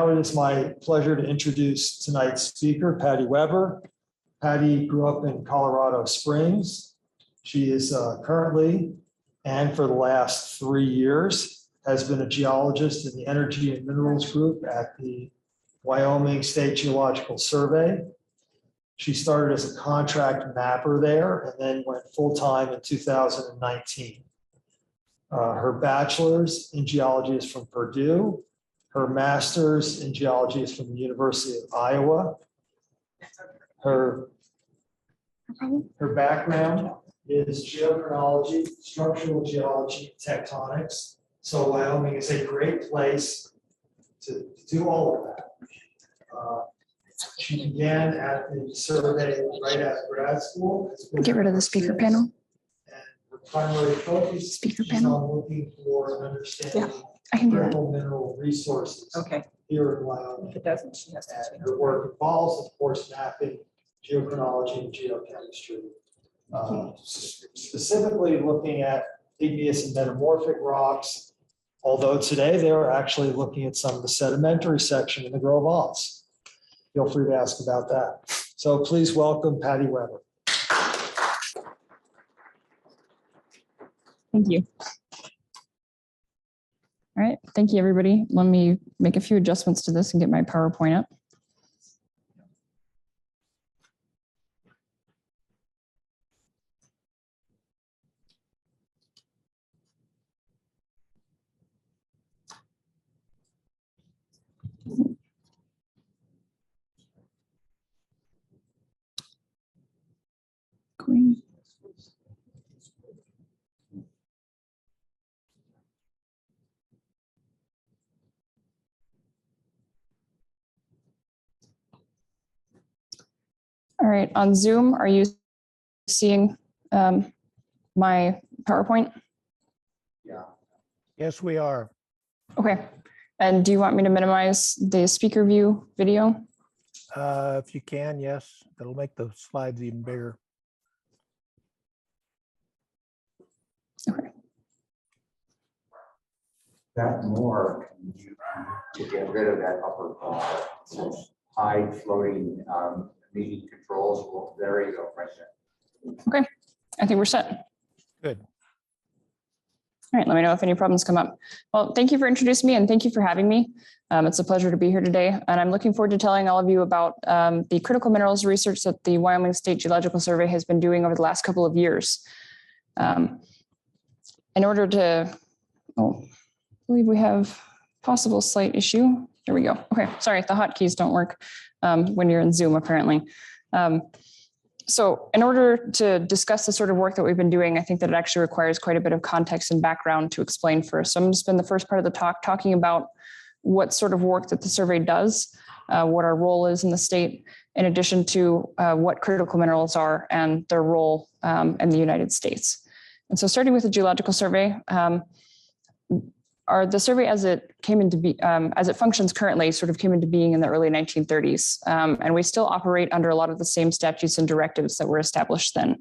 It is my pleasure to introduce tonight's speaker, Patty Weber. Patty grew up in Colorado Springs. She is currently, and for the last 3 years, has been a geologist in the Energy and Minerals Group at the Wyoming State Geological Survey. She started as a contract mapper there and then went full-time in 2019. Her bachelor's in geology is from Purdue. Her master's in geology is from the University of Iowa. Her background is geochronology, structural geology, tectonics. So Wyoming is a great place to do all of that. She began at the survey right after grad school. Get rid of the speaker panel. And her primary focus is on looking for and understanding critical mineral resources here in Wyoming. If it doesn't, she has to change. And her work involves, of course, mapping, geochronology, and geochemistry. Specifically looking at igneous and metamorphic rocks, although today they are actually looking at some of the sedimentary section in the Gros Ventre. Feel free to ask about that. So please welcome Patty Weber. Thank you. All right, thank you, everybody. Let me make a few adjustments to this and get my PowerPoint up. Green. All right, on Zoom, are you seeing my PowerPoint? Yeah. Yes, we are. Okay, and do you want me to minimize the speaker view video? If you can, yes, that'll make the slides even bigger. Okay. That more you to get rid of that upper bar. High floating meeting controls. Well, there you go, right there. Okay, I think we're set. Good. All right, let me know if any problems come up. Well, thank you for introducing me and thank you for having me. It's a pleasure to be here today. And I'm looking forward to telling all of you about the critical minerals research that the Wyoming State Geological Survey has been doing over the last couple of years. In order to, I believe we have possible slight issue. There we go. Okay, sorry, the hotkeys don't work when you're in Zoom apparently. So in order to discuss the sort of work that we've been doing, I think that it actually requires quite a bit of context and background to explain first. So I'm going to spend the first part of the talk talking about what sort of work that the survey does, what our role is in the state, in addition to what critical minerals are and their role in the United States. And so starting with the Geological Survey, the survey as it came into be, as it functions currently sort of came into being in the early 1930s. And we still operate under a lot of the same statutes and directives that were established then.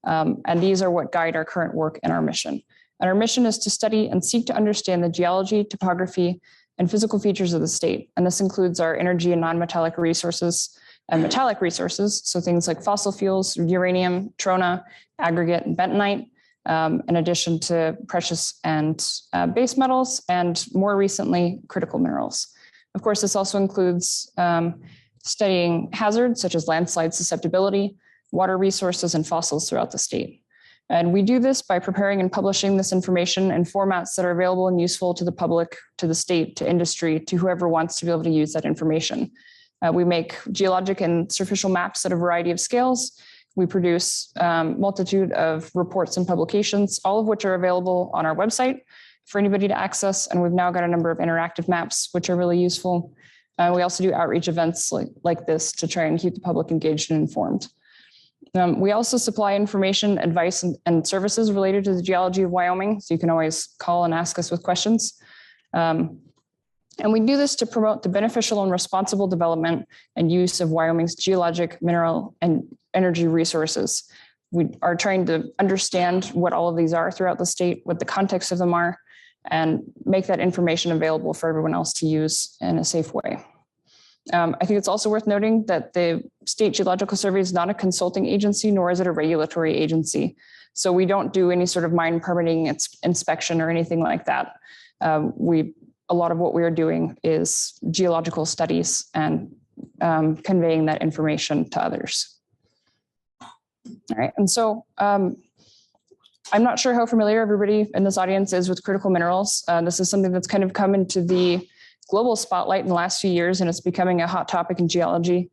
And these are what guide our current work and our mission. And our mission is to study and seek to understand the geology, topography, and physical features of the state. And this includes our energy and non-metallic resources and metallic resources. So things like fossil fuels, uranium, trona, aggregate, and bentonite, in addition to precious and base metals, and more recently, critical minerals. Of course, this also includes studying hazards such as landslide susceptibility, water resources, and fossils throughout the state. And we do this by preparing and publishing this information in formats that are available and useful to the public, to the state, to industry, to whoever wants to be able to use that information. We make geologic and superficial maps at a variety of scales. We produce multitude of reports and publications, all of which are available on our website for anybody to access. And we've now got a number of interactive maps, which are really useful. We also do outreach events like this to try and keep the public engaged and informed. We also supply information, advice, and services related to the geology of Wyoming. So you can always call and ask us with questions. And we do this to promote the beneficial and responsible development and use of Wyoming's geologic, mineral, and energy resources. We are trying to understand what all of these are throughout the state, what the context of them are, and make that information available for everyone else to use in a safe way. I think it's also worth noting that the State Geological Survey is not a consulting agency, nor is it a regulatory agency. So we don't do any sort of mine permitting inspection or anything like that. A lot of what we are doing is geological studies and conveying that information to others. All right, and so I'm not sure how familiar everybody in this audience is with critical minerals. This is something that's kind of come into the global spotlight in the last few years, and it's becoming a hot topic in geology.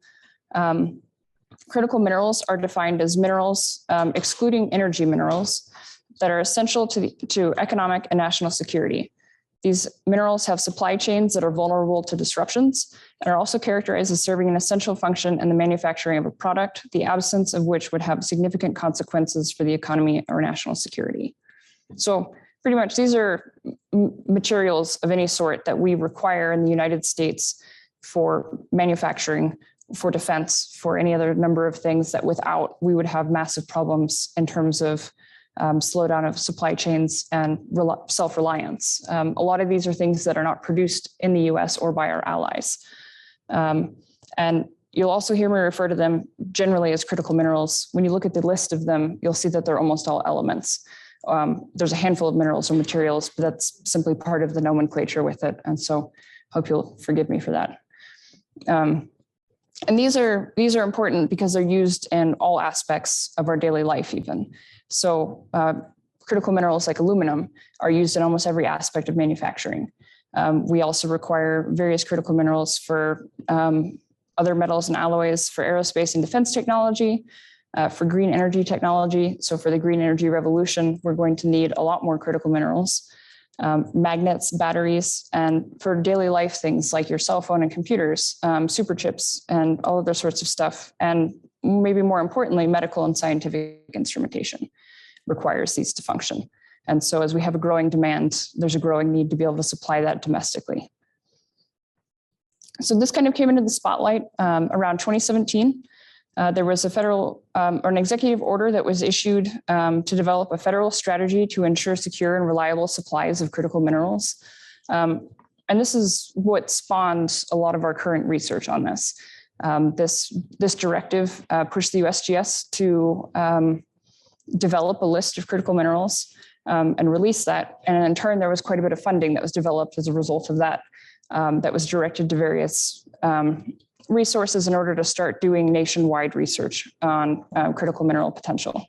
Critical minerals are defined as minerals, excluding energy minerals, that are essential to economic and national security. These minerals have supply chains that are vulnerable to disruptions and are also characterized as serving an essential function in the manufacturing of a product, the absence of which would have significant consequences for the economy or national security. So pretty much these are materials of any sort that we require in the United States for manufacturing, for defense, for any other number of things that without we would have massive problems in terms of slowdown of supply chains and self-reliance. A lot of these are things that are not produced in the US or by our allies. And you'll also hear me refer to them generally as critical minerals. When you look at the list of them, you'll see that they're almost all elements. There's a handful of minerals or materials, but that's simply part of the nomenclature with it. And so hope you'll forgive me for that. And these are important because they're used in all aspects of our daily life even. So critical minerals like aluminum are used in almost every aspect of manufacturing. We also require various critical minerals for other metals and alloys for aerospace and defense technology, for green energy technology. So for the green energy revolution, we're going to need a lot more critical minerals, magnets, batteries, and for daily life things like your cell phone and computers, super chips, and all other sorts of stuff. And maybe more importantly, medical and scientific instrumentation requires these to function. And so as we have a growing demand, there's a growing need to be able to supply that domestically. So this kind of came into the spotlight around 2017. There was a federal or an executive order that was issued to develop a federal strategy to ensure secure and reliable supplies of critical minerals. And this is what spawned a lot of our current research on this. This directive pushed the USGS to develop a list of critical minerals and release that. And in turn, there was quite a bit of funding that was developed as a result of that, that was directed to various resources in order to start doing nationwide research on critical mineral potential.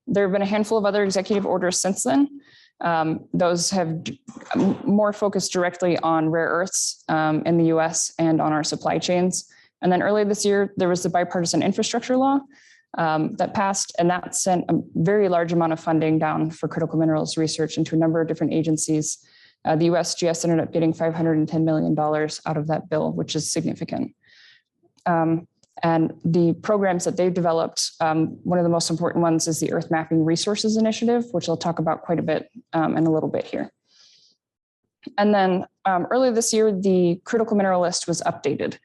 There have been a handful of other executive orders since then. Those have more focused directly on rare earths in the US and on our supply chains. And then earlier this year, there was the bipartisan infrastructure law that passed, and that sent a very large amount of funding down for critical minerals research into a number of different agencies. The USGS ended up getting $510 million out of that bill, which is significant. And the programs that they've developed, one of the most important ones is the Earth Mapping Resources Initiative, which I'll talk about quite a bit in a little bit here. And then earlier this year, the critical mineral list was updated,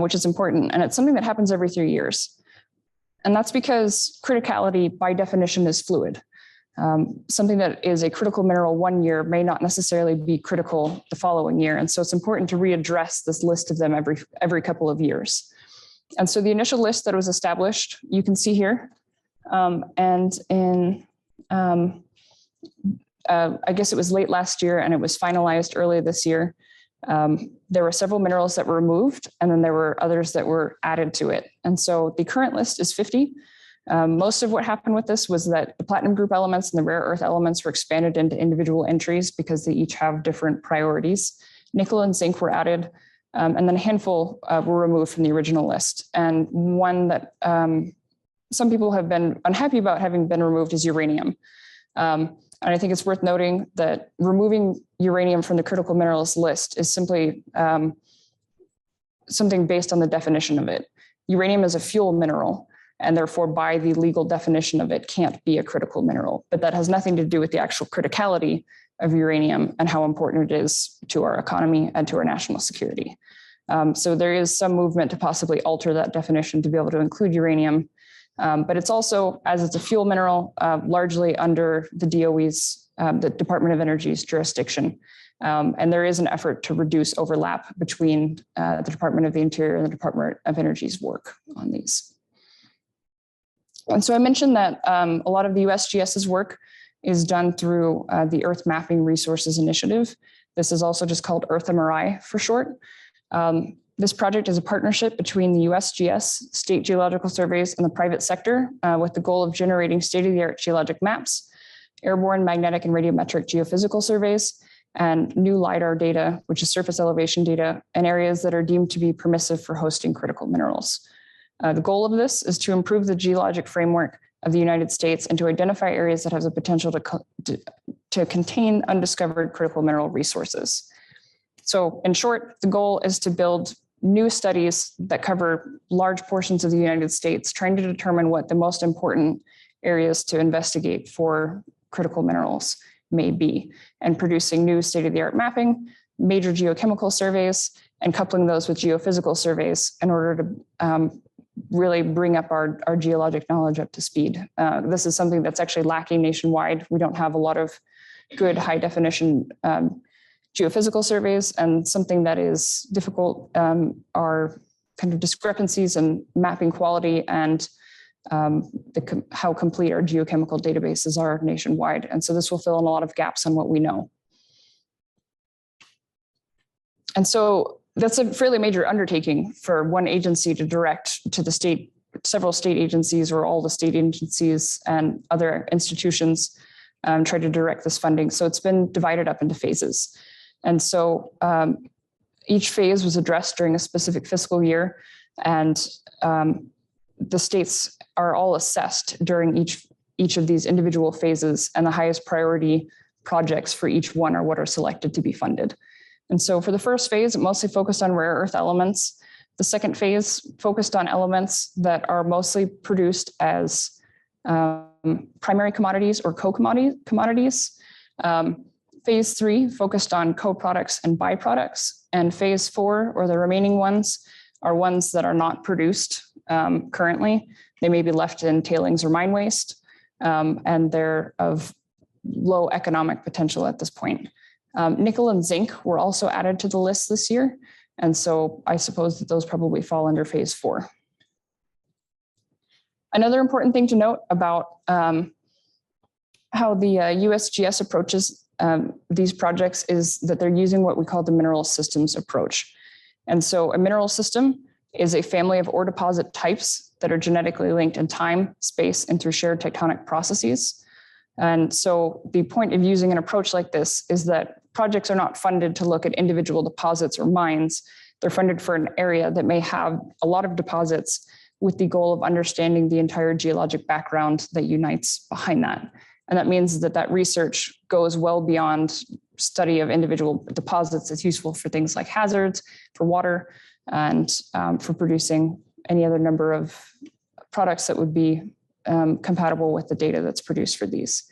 which is important. And it's something that happens every 3 years. And that's because criticality by definition is fluid. Something that is a critical mineral 1 year may not necessarily be critical the following year. And so it's important to readdress this list of them every couple of years. And so the initial list that was established, you can see here. And in, I guess it was late last year and it was finalized early this year. There were several minerals that were removed, and then there were others that were added to it. And so the current list is 50. Most of what happened with this was that the platinum group elements and the rare earth elements were expanded into individual entries because they each have different priorities. Nickel and zinc were added, and then a handful were removed from the original list. And one that some people have been unhappy about having been removed is uranium. And I think it's worth noting that removing uranium from the critical minerals list is simply something based on the definition of it. Uranium is a fuel mineral, and therefore by the legal definition of it can't be a critical mineral, but that has nothing to do with the actual criticality of uranium and how important it is to our economy and to our national security. So there is some movement to possibly alter that definition to be able to include uranium. But it's also, as it's a fuel mineral, largely under the DOE's the Department of Energy's jurisdiction. And there is an effort to reduce overlap between the Department of the Interior and the Department of Energy's work on these. And so I mentioned that a lot of the USGS's work is done through the Earth Mapping Resources Initiative. This is also just called Earth MRI for short. This project is a partnership between the USGS, state geological surveys, and the private sector with the goal of generating state-of-the-art geologic maps, airborne magnetic and radiometric geophysical surveys, and new LIDAR data, which is surface elevation data, in areas that are deemed to be permissive for hosting critical minerals. The goal of this is to improve the geologic framework of the United States and to identify areas that have the potential to contain undiscovered critical mineral resources. So in short, the goal is to build new studies that cover large portions of the United States, trying to determine what the most important areas to investigate for critical minerals may be, and producing new state-of-the-art mapping, major geochemical surveys, and coupling those with geophysical surveys in order to really bring up our geologic knowledge up to speed. This is something that's actually lacking nationwide. We don't have a lot of good high definition geophysical surveys, and something that is difficult are kind of discrepancies in mapping quality and how complete our geochemical databases are nationwide. And so this will fill in a lot of gaps on what we know. And so that's a fairly major undertaking for one agency to direct to the state, several state agencies or all the state agencies and other institutions try to direct this funding. So it's been divided up into phases. And so each phase was addressed during a specific fiscal year, and the states are all assessed during each of these individual phases, and the highest priority projects for each one are what are selected to be funded. And so for the first phase, it mostly focused on rare earth elements. The second phase focused on elements that are mostly produced as primary commodities or co-commodities. Phase 3 focused on co-products and byproducts, and phase 4, or the remaining ones, are ones that are not produced currently. They may be left in tailings or mine waste, and they're of low economic potential at this point. Nickel and zinc were also added to the list this year, and so I suppose that those probably fall under phase 4. Another important thing to note about how the USGS approaches these projects is that they're using what we call the mineral systems approach. And so a mineral system is a family of ore deposit types that are genetically linked in time, space, and through shared tectonic processes. And so the point of using an approach like this is that projects are not funded to look at individual deposits or mines. They're funded for an area that may have a lot of deposits, with the goal of understanding the entire geologic background that unites behind that. And that means that that research goes well beyond study of individual deposits. It's useful for things like hazards, for water, and for producing any other number of products that would be compatible with the data that's produced for these.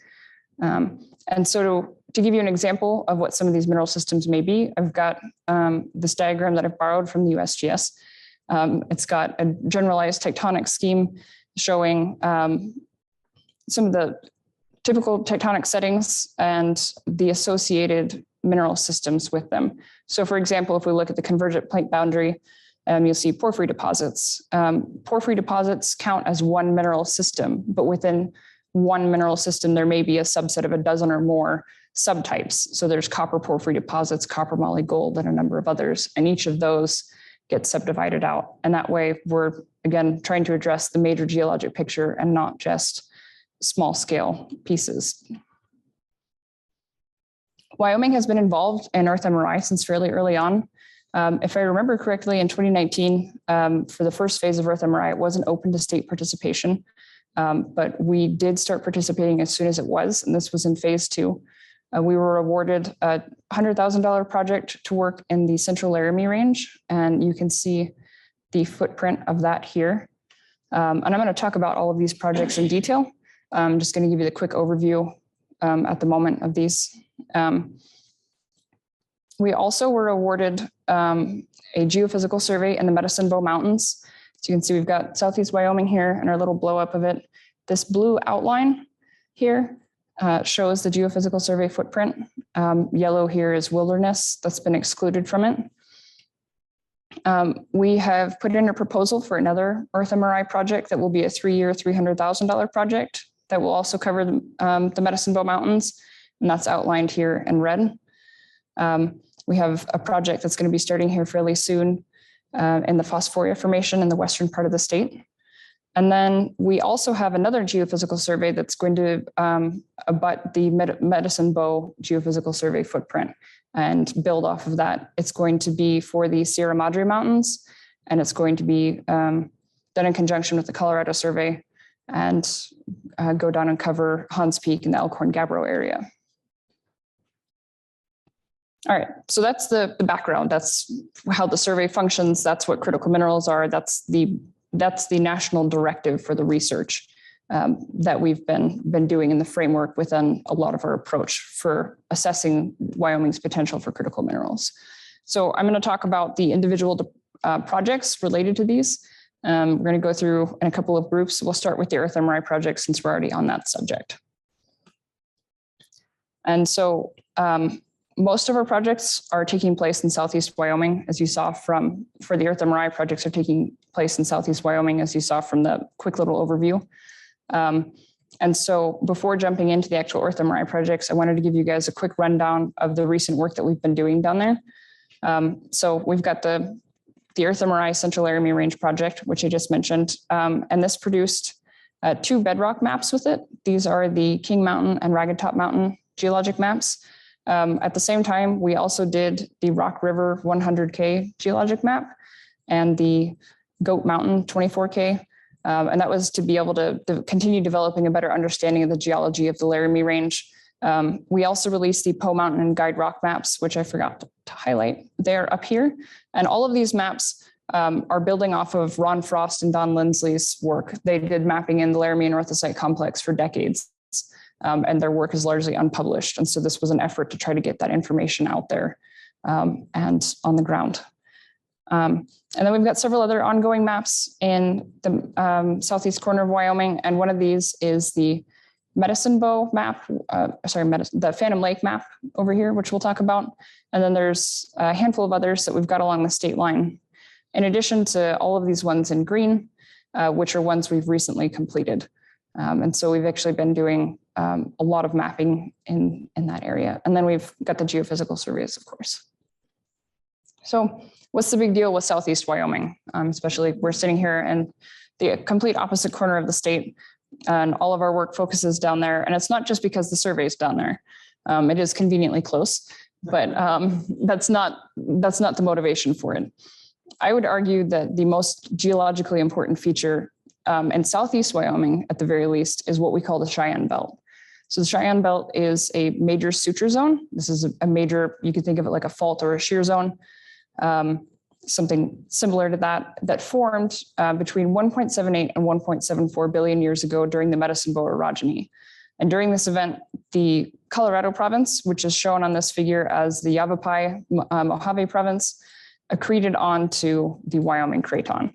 And so to give you an example of what some of these mineral systems may be, I've got this diagram that I've borrowed from the USGS. It's got a generalized tectonic scheme showing some of the typical tectonic settings and the associated mineral systems with them. So for example, if we look at the convergent plate boundary, you'll see porphyry deposits. Porphyry deposits count as one mineral system, but within one mineral system, there may be a subset of a dozen or more subtypes. So there's copper porphyry deposits, copper moly gold, and a number of others. And each of those gets subdivided out. And that way we're, again, trying to address the major geologic picture and not just small scale pieces. Wyoming has been involved in Earth MRI since fairly early on. If I remember correctly, in 2019, for the first phase of Earth MRI, it wasn't open to state participation, but we did start participating as soon as it was, and this was in phase 2. We were awarded a $100,000 project to work in the Central Laramie Range, and you can see the footprint of that here. And I'm going to talk about all of these projects in detail. I'm just going to give you the quick overview at the moment of these. We also were awarded a geophysical survey in the Medicine Bow Mountains. So you can see we've got Southeast Wyoming here and our little blow up of it. This blue outline here shows the geophysical survey footprint. Yellow here is wilderness that's been excluded from it. We have put in a proposal for another Earth MRI project that will be a 3-year, $300,000 project that will also cover the Medicine Bow Mountains, and that's outlined here in red. We have a project that's going to be starting here fairly soon in the Phosphoria Formation in the western part of the state. And then we also have another geophysical survey that's going to abut the Medicine Bow geophysical survey footprint and build off of that. It's going to be for the Sierra Madre Mountains, and it's going to be done in conjunction with the Colorado survey and go down and cover Hans Peak and the Elkhorn-Gabbro area. All right, so that's the background. That's how the survey functions. That's what critical minerals are. That's the national directive for the research that we've been doing in the framework within a lot of our approach for assessing Wyoming's potential for critical minerals. So I'm going to talk about the individual projects related to these. We're going to go through in a couple of groups. We'll start with the Earth MRI project since we're already on that subject. And so most of our projects are taking place in Southeast Wyoming, as you saw for the Earth MRI projects are taking place in Southeast Wyoming, as you saw from the quick little overview. And so before jumping into the actual Earth MRI projects, I wanted to give you guys a quick rundown of the recent work that we've been doing down there. So we've got the Earth MRI Central Laramie Range project, which I just mentioned, and this produced 2 bedrock maps with it. These are the King Mountain and Ragged Top Mountain geologic maps. At the same time, we also did the Rock River 100K geologic map and the Goat Mountain 24K. And that was to be able to continue developing a better understanding of the geology of the Laramie Range. We also released the Poe Mountain and Guide Rock maps, which I forgot to highlight. They're up here. And all of these maps are building off of Ron Frost and Don Lindsley's work. They did mapping in the Laramie and Orthosite complex for decades. And their work is largely unpublished. And so this was an effort to try to get that information out there and on the ground. And then we've got several other ongoing maps in the southeast corner of Wyoming. And one of these is the Medicine Bow map, the Phantom Lake map over here, which we'll talk about. And then there's a handful of others that we've got along the state line, in addition to all of these ones in green, which are ones we've recently completed. And so we've actually been doing a lot of mapping in that area. And then we've got the geophysical surveys, of course. So what's the big deal with Southeast Wyoming? Especially we're sitting here in the complete opposite corner of the state, and all of our work focuses down there. And it's not just because the survey's down there. It is conveniently close, but that's not the motivation for it. I would argue that the most geologically important feature in Southeast Wyoming, at the very least, is what we call the Cheyenne Belt. So the Cheyenne Belt is a major suture zone. This is a major, you could think of it like a fault or a shear zone, something similar to that formed between 1.78 and 1.74 billion years ago during the Medicine Bow orogeny. And during this event, the Colorado province, which is shown on this figure as the Yavapai Mojave province, accreted onto the Wyoming craton.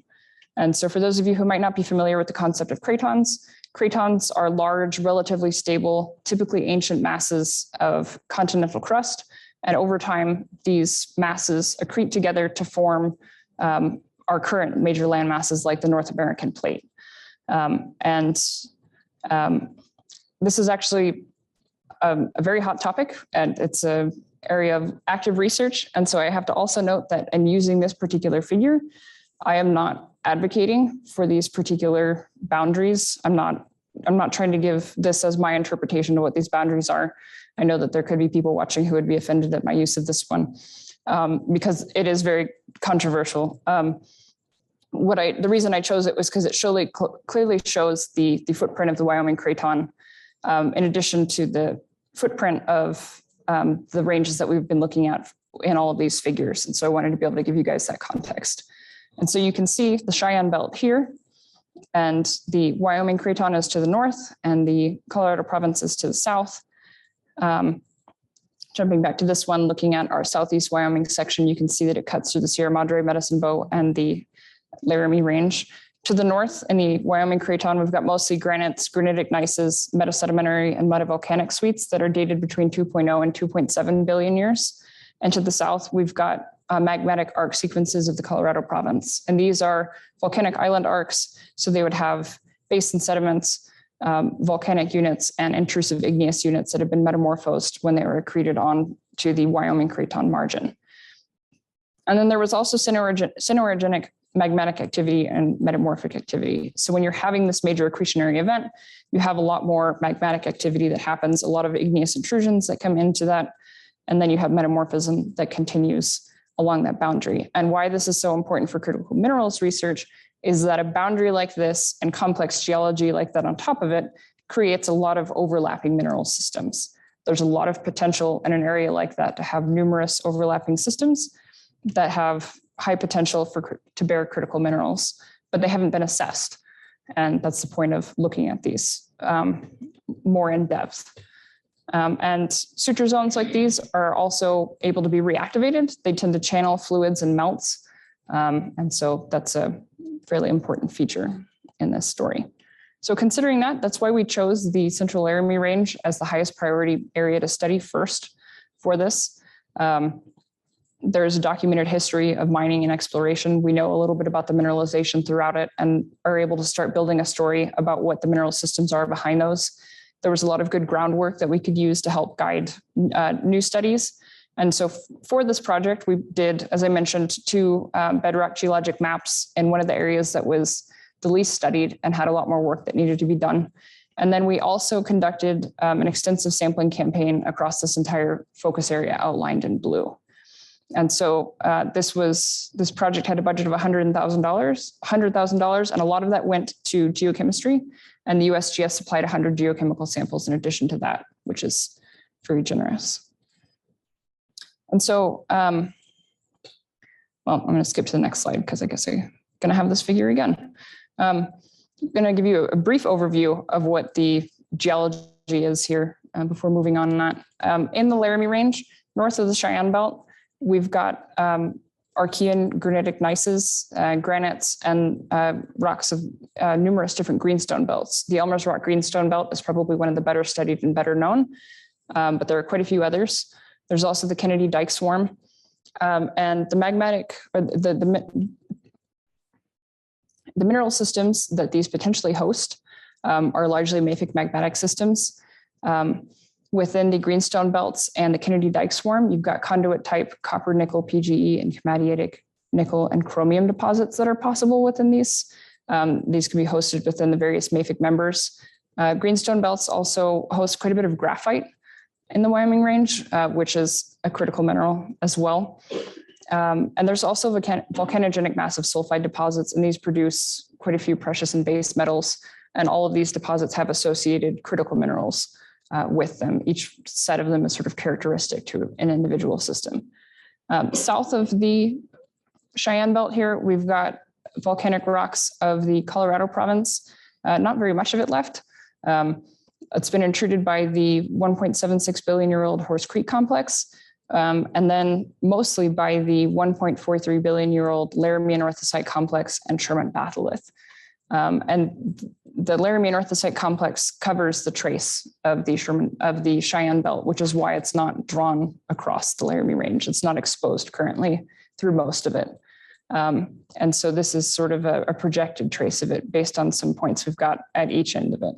And so for those of you who might not be familiar with the concept of cratons, cratons are large, relatively stable, typically ancient masses of continental crust. And over time, these masses accrete together to form our current major land masses like the North American plate. This is actually a very hot topic, and it's an area of active research. And so I have to also note that in using this particular figure, I am not advocating for these particular boundaries. I'm not trying to give this as my interpretation of what these boundaries are. I know that there could be people watching who would be offended at my use of this one because it is very controversial. The reason I chose it was because it clearly shows the footprint of the Wyoming craton, in addition to the footprint of the ranges that we've been looking at in all of these figures. And so I wanted to be able to give you guys that context. And so you can see the Cheyenne Belt here, and the Wyoming craton is to the north, and the Colorado province is to the south. Jumping back to this one, looking at our Southeast Wyoming section, you can see that it cuts through the Sierra Madre, Medicine Bow, and the Laramie Range. To the north in the Wyoming Craton, we've got mostly granites, granitic gneisses, metasedimentary and metavolcanic suites that are dated between 2.0 and 2.7 billion years. And to the south, we've got magmatic arc sequences of the Colorado province. And these are volcanic island arcs. So they would have basin sediments, volcanic units, and intrusive igneous units that have been metamorphosed when they were accreted on to the Wyoming Craton margin. And then there was also synorogenic magmatic activity and metamorphic activity. So when you're having this major accretionary event, you have a lot more magmatic activity that happens, a lot of igneous intrusions that come into that, and then you have metamorphism that continues along that boundary. And why this is so important for critical minerals research is that a boundary like this and complex geology like that on top of it creates a lot of overlapping mineral systems. There's a lot of potential in an area like that to have numerous overlapping systems that have high potential to bear critical minerals, but they haven't been assessed. And that's the point of looking at these more in depth. And suture zones like these are also able to be reactivated. They tend to channel fluids and melts. And so that's a fairly important feature in this story. So considering that, that's why we chose the Central Laramie Range as the highest priority area to study first for this. There's a documented history of mining and exploration. We know a little bit about the mineralization throughout it and are able to start building a story about what the mineral systems are behind those. There was a lot of good groundwork that we could use to help guide new studies. And so for this project, we did, as I mentioned, 2 bedrock geologic maps in one of the areas that was the least studied and had a lot more work that needed to be done. And then we also conducted an extensive sampling campaign across this entire focus area outlined in blue. And so this project had a budget of $100,000, and a lot of that went to geochemistry, and the USGS supplied 100 geochemical samples in addition to that, which is very generous. And so, well, I'm going to skip to the next slide because I guess I'm going to have this figure again. I'm going to give you a brief overview of what the geology is here before moving on in that. In the Laramie Range, north of the Cheyenne Belt, we've got Archean granitic gneisses, granites, and rocks of numerous different greenstone belts. The Elmer's Rock Greenstone Belt is probably one of the better studied and better known, but there are quite a few others. There's also the Kennedy Dike Swarm, and the magmatic, or the mineral systems that these potentially host are largely mafic magmatic systems. Within the greenstone belts and the Kennedy Dike Swarm, you've got conduit type copper, nickel, PGE, and komatiitic nickel and chromium deposits that are possible within these. These can be hosted within the various mafic members. Greenstone belts also host quite a bit of graphite in the Wyoming Range, which is a critical mineral as well. And there's also volcanogenic massive sulfide deposits, and these produce quite a few precious and base metals. And all of these deposits have associated critical minerals with them. Each set of them is sort of characteristic to an individual system. South of the Cheyenne Belt here, we've got volcanic rocks of the Colorado province. Not very much of it left. It's been intruded by the 1.76 billion year old Horse Creek complex, and then mostly by the 1.43 billion year old Laramie and Orthosite complex and Sherman batholith. And the Laramie and Orthosite complex covers the trace of the Cheyenne Belt, which is why it's not drawn across the Laramie Range. It's not exposed currently through most of it. And so this is sort of a projected trace of it based on some points we've got at each end of it.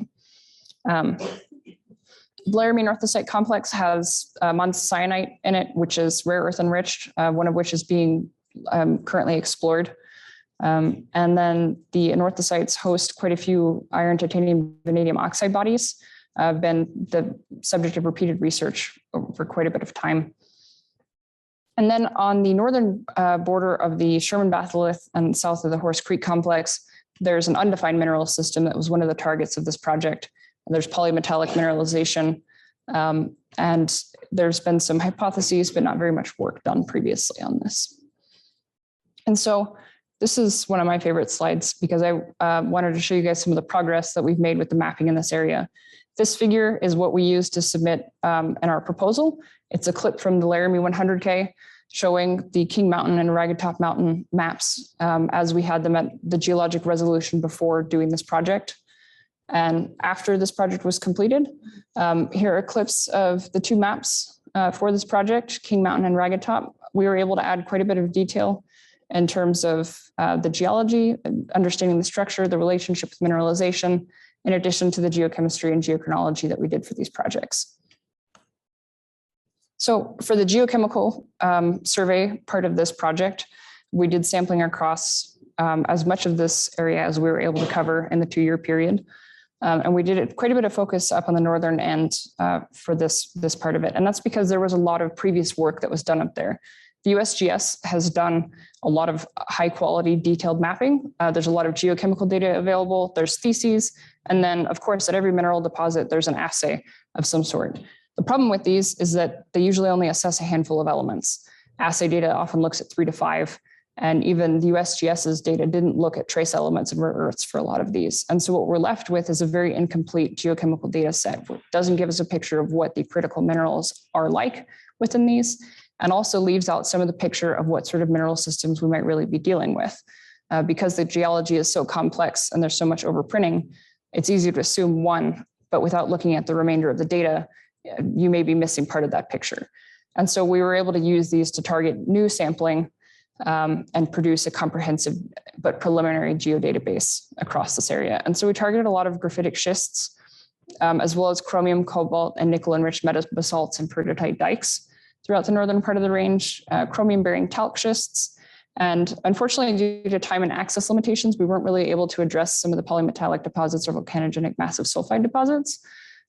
Laramie and Orthosite complex has montacyanite in it, which is rare earth enriched, one of which is being currently explored. And then the anorthosites host quite a few iron, titanium, vanadium oxide bodies, been the subject of repeated research for quite a bit of time. And then on the northern border of the Sherman batholith and south of the Horse Creek complex, there's an undefined mineral system that was one of the targets of this project. There's polymetallic mineralization, and there's been some hypotheses, but not very much work done previously on this. And so this is one of my favorite slides because I wanted to show you guys some of the progress that we've made with the mapping in this area. This figure is what we used to submit in our proposal. It's a clip from the Laramie 100K. showing the King Mountain and Ragged Top Mountain maps as we had them at the geologic resolution before doing this project. And after this project was completed, here are clips of the two maps for this project, King Mountain and Ragged Top. We were able to add quite a bit of detail in terms of the geology, understanding the structure, the relationship with mineralization, in addition to the geochemistry and geochronology that we did for these projects. So for the geochemical survey part of this project, we did sampling across as much of this area as we were able to cover in the 2-year period. And we did quite a bit of focus up on the northern end for this part of it. And that's because there was a lot of previous work that was done up there. The USGS has done a lot of high quality detailed mapping. There's a lot of geochemical data available. There's theses. And then of course, at every mineral deposit, there's an assay of some sort. The problem with these is that they usually only assess a handful of elements. Assay data often looks at 3 to 5. And even the USGS's data didn't look at trace elements and rare earths for a lot of these. And so what we're left with is a very incomplete geochemical data set. It doesn't give us a picture of what the critical minerals are like within these, and also leaves out some of the picture of what sort of mineral systems we might really be dealing with. Because the geology is so complex and there's so much overprinting, it's easy to assume one, but without looking at the remainder of the data, you may be missing part of that picture. And so we were able to use these to target new sampling and produce a comprehensive but preliminary geodatabase across this area. And so we targeted a lot of graphitic schists, as well as chromium, cobalt, and nickel-enriched metabasalts and peridotite dikes throughout the northern part of the range, chromium-bearing talc schists. And unfortunately, due to time and access limitations, we weren't really able to address some of the polymetallic deposits or volcanogenic massive sulfide deposits.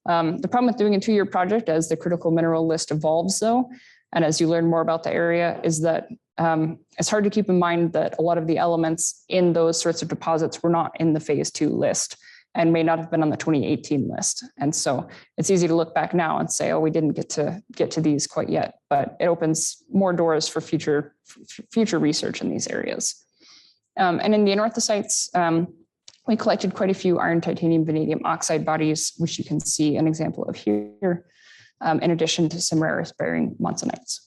The problem with doing a 2-year project as the critical mineral list evolves, though, and as you learn more about the area, is that it's hard to keep in mind that a lot of the elements in those sorts of deposits were not in the phase 2 list and may not have been on the 2018 list. And so it's easy to look back now and say, oh, we didn't get to these quite yet, but it opens more doors for future research in these areas. And in the anorthosites, we collected quite a few iron, titanium, vanadium oxide bodies, which you can see an example of here, in addition to some rare earth-bearing monsonites.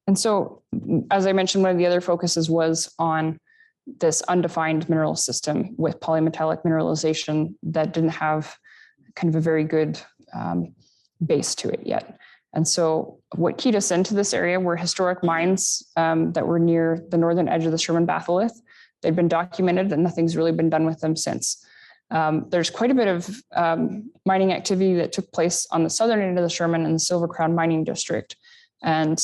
And so, as I mentioned, one of the other focuses was on this undefined mineral system with polymetallic mineralization that didn't have kind of a very good base to it yet. And so what keyed us into this area were historic mines that were near the northern edge of the Sherman batholith. They'd been documented and nothing's really been done with them since. There's quite a bit of mining activity that took place on the southern end of the Sherman and the Silver Crown mining district. And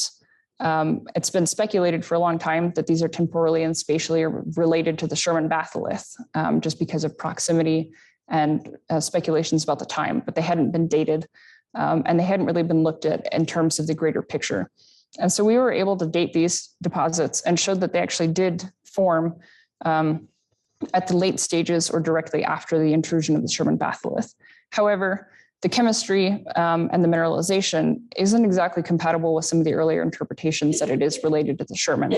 it's been speculated for a long time that these are temporally and spatially related to the Sherman batholith, just because of proximity and speculations about the time, but they hadn't been dated and they hadn't really been looked at in terms of the greater picture. And so we were able to date these deposits and showed that they actually did form at the late stages or directly after the intrusion of the Sherman batholith. However, the chemistry and the mineralization isn't exactly compatible with some of the earlier interpretations that it is related to the Sherman.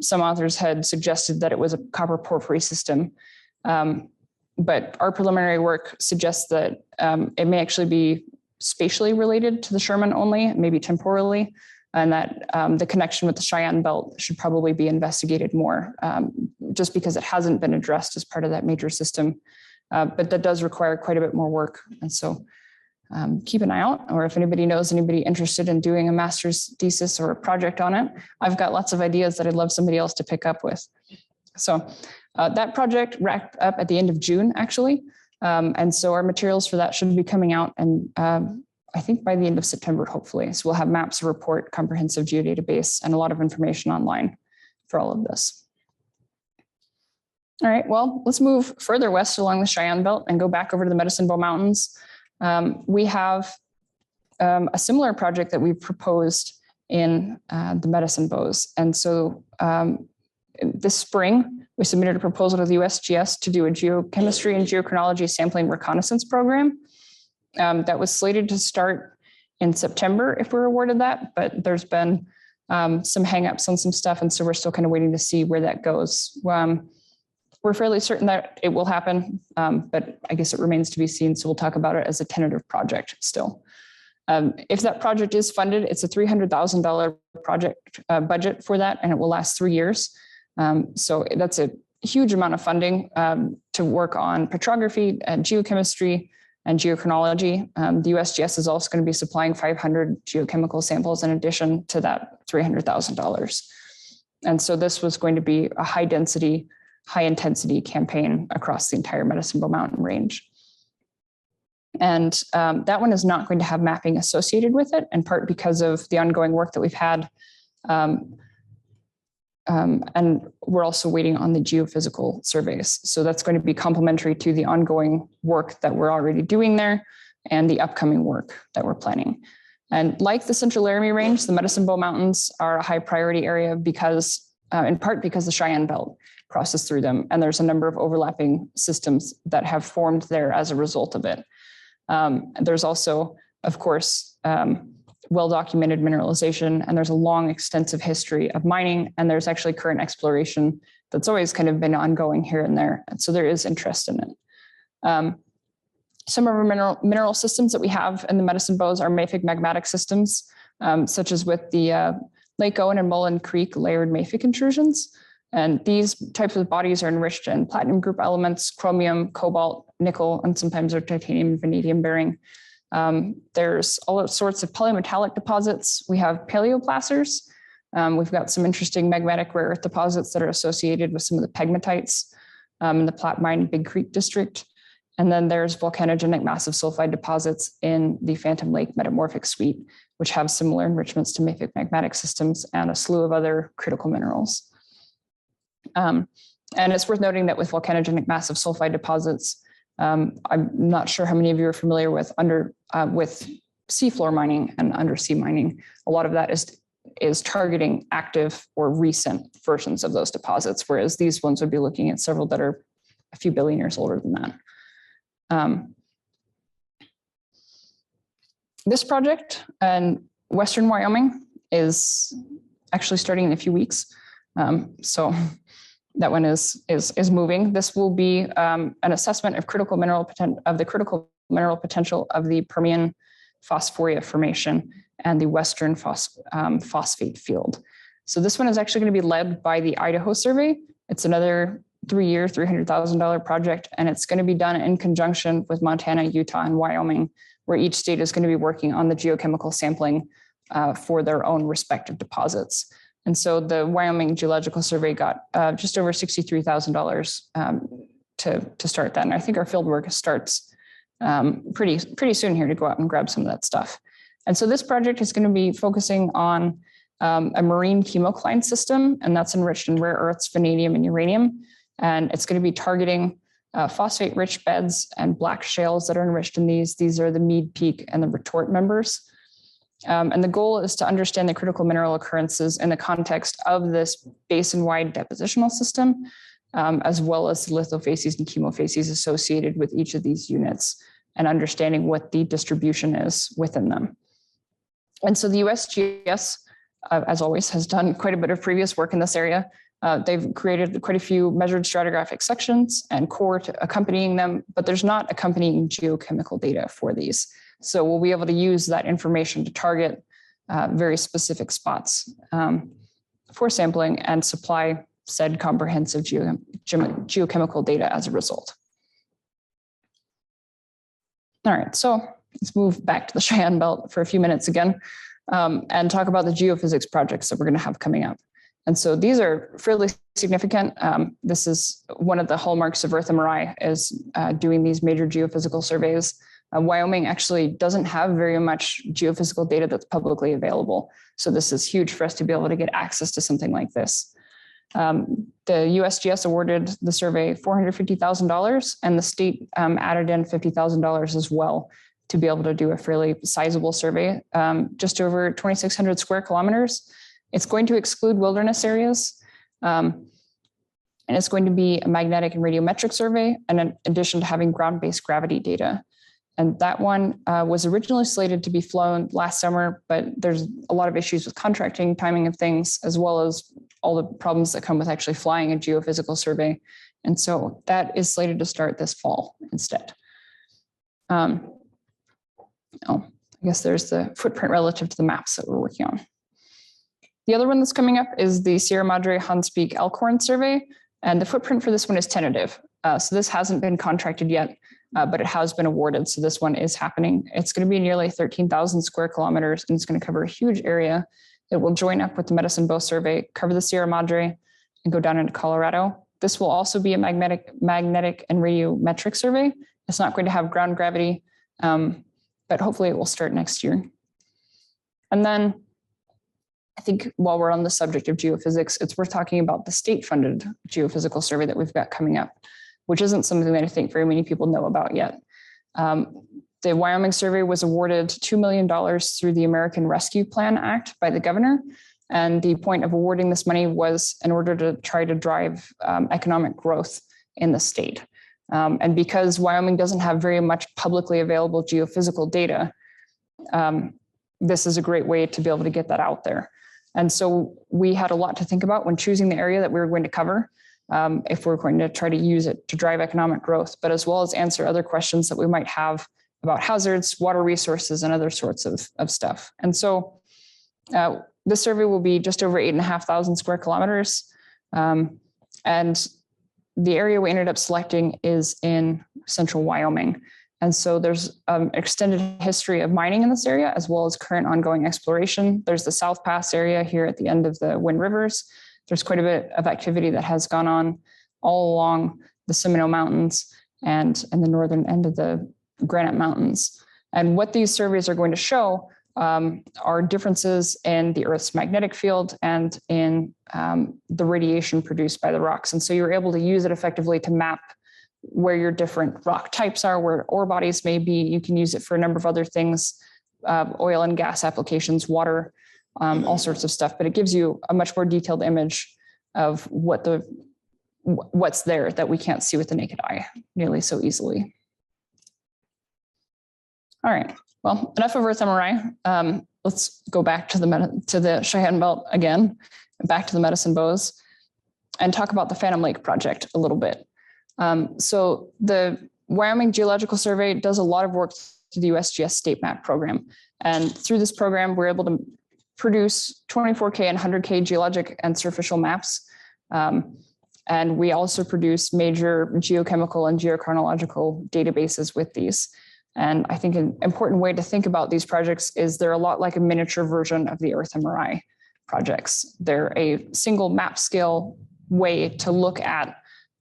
Some authors had suggested that it was a copper porphyry system, but our preliminary work suggests that it may actually be spatially related to the Sherman only, maybe temporally, and that the connection with the Cheyenne Belt should probably be investigated more, just because it hasn't been addressed as part of that major system. But that does require quite a bit more work. And so keep an eye out, or if anybody knows anybody interested in doing a master's thesis or a project on it, I've got lots of ideas that I'd love somebody else to pick up with. So that project wrapped up at the end of June, actually. And so our materials for that should be coming out, and I think by the end of September, hopefully. So we'll have maps, a report, comprehensive geodatabase, and a lot of information online for all of this. All right, well, let's move further west along the Cheyenne Belt and go back over to the Medicine Bow Mountains. We have a similar project that we proposed in the Medicine Bows. And so this spring, we submitted a proposal to the USGS to do a geochemistry and geochronology sampling reconnaissance program. That was slated to start in September if we're awarded that, but there's been some hangups on some stuff. And so we're still kind of waiting to see where that goes. We're fairly certain that it will happen, but I guess it remains to be seen. So we'll talk about it as a tentative project still. If that project is funded, it's a $300,000 project budget for that, and it will last 3 years. So that's a huge amount of funding to work on petrography and geochemistry and geochronology. The USGS is also going to be supplying 500 geochemical samples in addition to that $300,000. And so this was going to be a high density, high intensity campaign across the entire Medicine Bow Mountain range. And that one is not going to have mapping associated with it, in part because of the ongoing work that we've had. And we're also waiting on the geophysical surveys. So that's going to be complementary to the ongoing work that we're already doing there and the upcoming work that we're planning. And like the Central Laramie Range, the Medicine Bow Mountains are a high priority area because, in part because the Cheyenne Belt crosses through them. And there's a number of overlapping systems that have formed there as a result of it. There's also, of course, well-documented mineralization, and there's a long, extensive history of mining, and there's actually current exploration that's always kind of been ongoing here and there. And so there is interest in it. Some of our mineral systems that we have in the Medicine Bows are mafic magmatic systems, such as with the Lake Owen and Mullen Creek layered mafic intrusions. And these types of bodies are enriched in platinum group elements, chromium, cobalt, nickel, and sometimes are titanium and vanadium bearing. There's all sorts of polymetallic deposits. We have paleoplacers. We've got some interesting magmatic rare earth deposits that are associated with some of the pegmatites in the Platte Mine Big Creek district. And then there's volcanogenic massive sulfide deposits in the Phantom Lake metamorphic suite, which have similar enrichments to mafic magmatic systems and a slew of other critical minerals. And it's worth noting that with volcanogenic massive sulfide deposits, I'm not sure how many of you are familiar with with seafloor mining and undersea mining. A lot of that is targeting active or recent versions of those deposits, whereas these ones would be looking at several that are a few billion years older than that. This project in Western Wyoming is actually starting in a few weeks. So that one is moving. This will be an assessment of critical mineral potential of the Permian Phosphoria formation and the Western phosphate field. So this one is actually going to be led by the Idaho survey. It's another 3-year, $300,000 project, and it's going to be done in conjunction with Montana, Utah, and Wyoming, where each state is going to be working on the geochemical sampling for their own respective deposits. And so the Wyoming Geological Survey got just over $63,000 to start that. And I think our field work starts pretty soon here to go out and grab some of that stuff. And so this project is going to be focusing on a marine chemocline system, and that's enriched in rare earths, vanadium, and uranium. And it's going to be targeting phosphate-rich beds and black shales that are enriched in these. These are the Mead Peak and the retort members. And the goal is to understand the critical mineral occurrences in the context of this basin-wide depositional system, as well as the lithofacies and chemofacies associated with each of these units, and understanding what the distribution is within them. And so the USGS, as always, has done quite a bit of previous work in this area. They've created quite a few measured stratigraphic sections and core to accompanying them, but there's not accompanying geochemical data for these. So we'll be able to use that information to target very specific spots for sampling and supply said comprehensive geochemical data as a result. All right, so let's move back to the Cheyenne Belt for a few minutes again and talk about the geophysics projects that we're going to have coming up. And so these are fairly significant. This is one of the hallmarks of Earth MRI is doing these major geophysical surveys. Wyoming actually doesn't have very much geophysical data that's publicly available. So this is huge for us to be able to get access to something like this. The USGS awarded the survey $450,000, and the state added in $50,000 as well to be able to do a fairly sizable survey, just over 2,600 square kilometers. It's going to exclude wilderness areas, and it's going to be a magnetic and radiometric survey, and in addition to having ground-based gravity data. And that one was originally slated to be flown last summer, but there's a lot of issues with contracting, timing of things, as well as all the problems that come with actually flying a geophysical survey. And so that is slated to start this fall instead. I guess there's the footprint relative to the maps that we're working on. The other one that's coming up is the Sierra Madre Hunts Peak Elkhorn survey. And the footprint for this one is tentative. So this hasn't been contracted yet, but it has been awarded. So this one is happening. It's going to be nearly 13,000 square kilometers, and it's going to cover a huge area that will join up with the Medicine Bow survey, cover the Sierra Madre, and go down into Colorado. This will also be a magnetic and radiometric survey. It's not going to have ground gravity, but hopefully it will start next year. And then I think while we're on the subject of geophysics, it's worth talking about the state-funded geophysical survey that we've got coming up, which isn't something that I think very many people know about yet. The Wyoming survey was awarded $2 million through the American Rescue Plan Act by the governor. And the point of awarding this money was in order to try to drive economic growth in the state. And because Wyoming doesn't have very much publicly available geophysical data, this is a great way to be able to get that out there. And so we had a lot to think about when choosing the area that we were going to cover, if we're going to try to use it to drive economic growth, but as well as answer other questions that we might have about hazards, water resources, and other sorts of stuff. And so this survey will be just over 8,500 square kilometers. And the area we ended up selecting is in central Wyoming. And so there's an extended history of mining in this area, as well as current ongoing exploration. There's the South Pass area here at the end of the Wind Rivers. There's quite a bit of activity that has gone on all along the Seminole Mountains and the northern end of the Granite Mountains. And what these surveys are going to show are differences in the Earth's magnetic field and in the radiation produced by the rocks. And so you're able to use it effectively to map where your different rock types are, where ore bodies may be. You can use it for a number of other things, oil and gas applications, water, all sorts of stuff. But it gives you a much more detailed image of what's there that we can't see with the naked eye nearly so easily. All right. Well, enough of Earth MRI. Let's go back to the Cheyenne Belt again, back to the Medicine Bows, and talk about the Phantom Lake project a little bit. So the Wyoming Geological Survey does a lot of work through the USGS State Map program. And through this program, we're able to produce 24K and 100K geologic and surficial maps. And we also produce major geochemical and geochronological databases with these. And I think an important way to think about these projects is they're a lot like a miniature version of the Earth MRI projects. They're a single map scale way to look at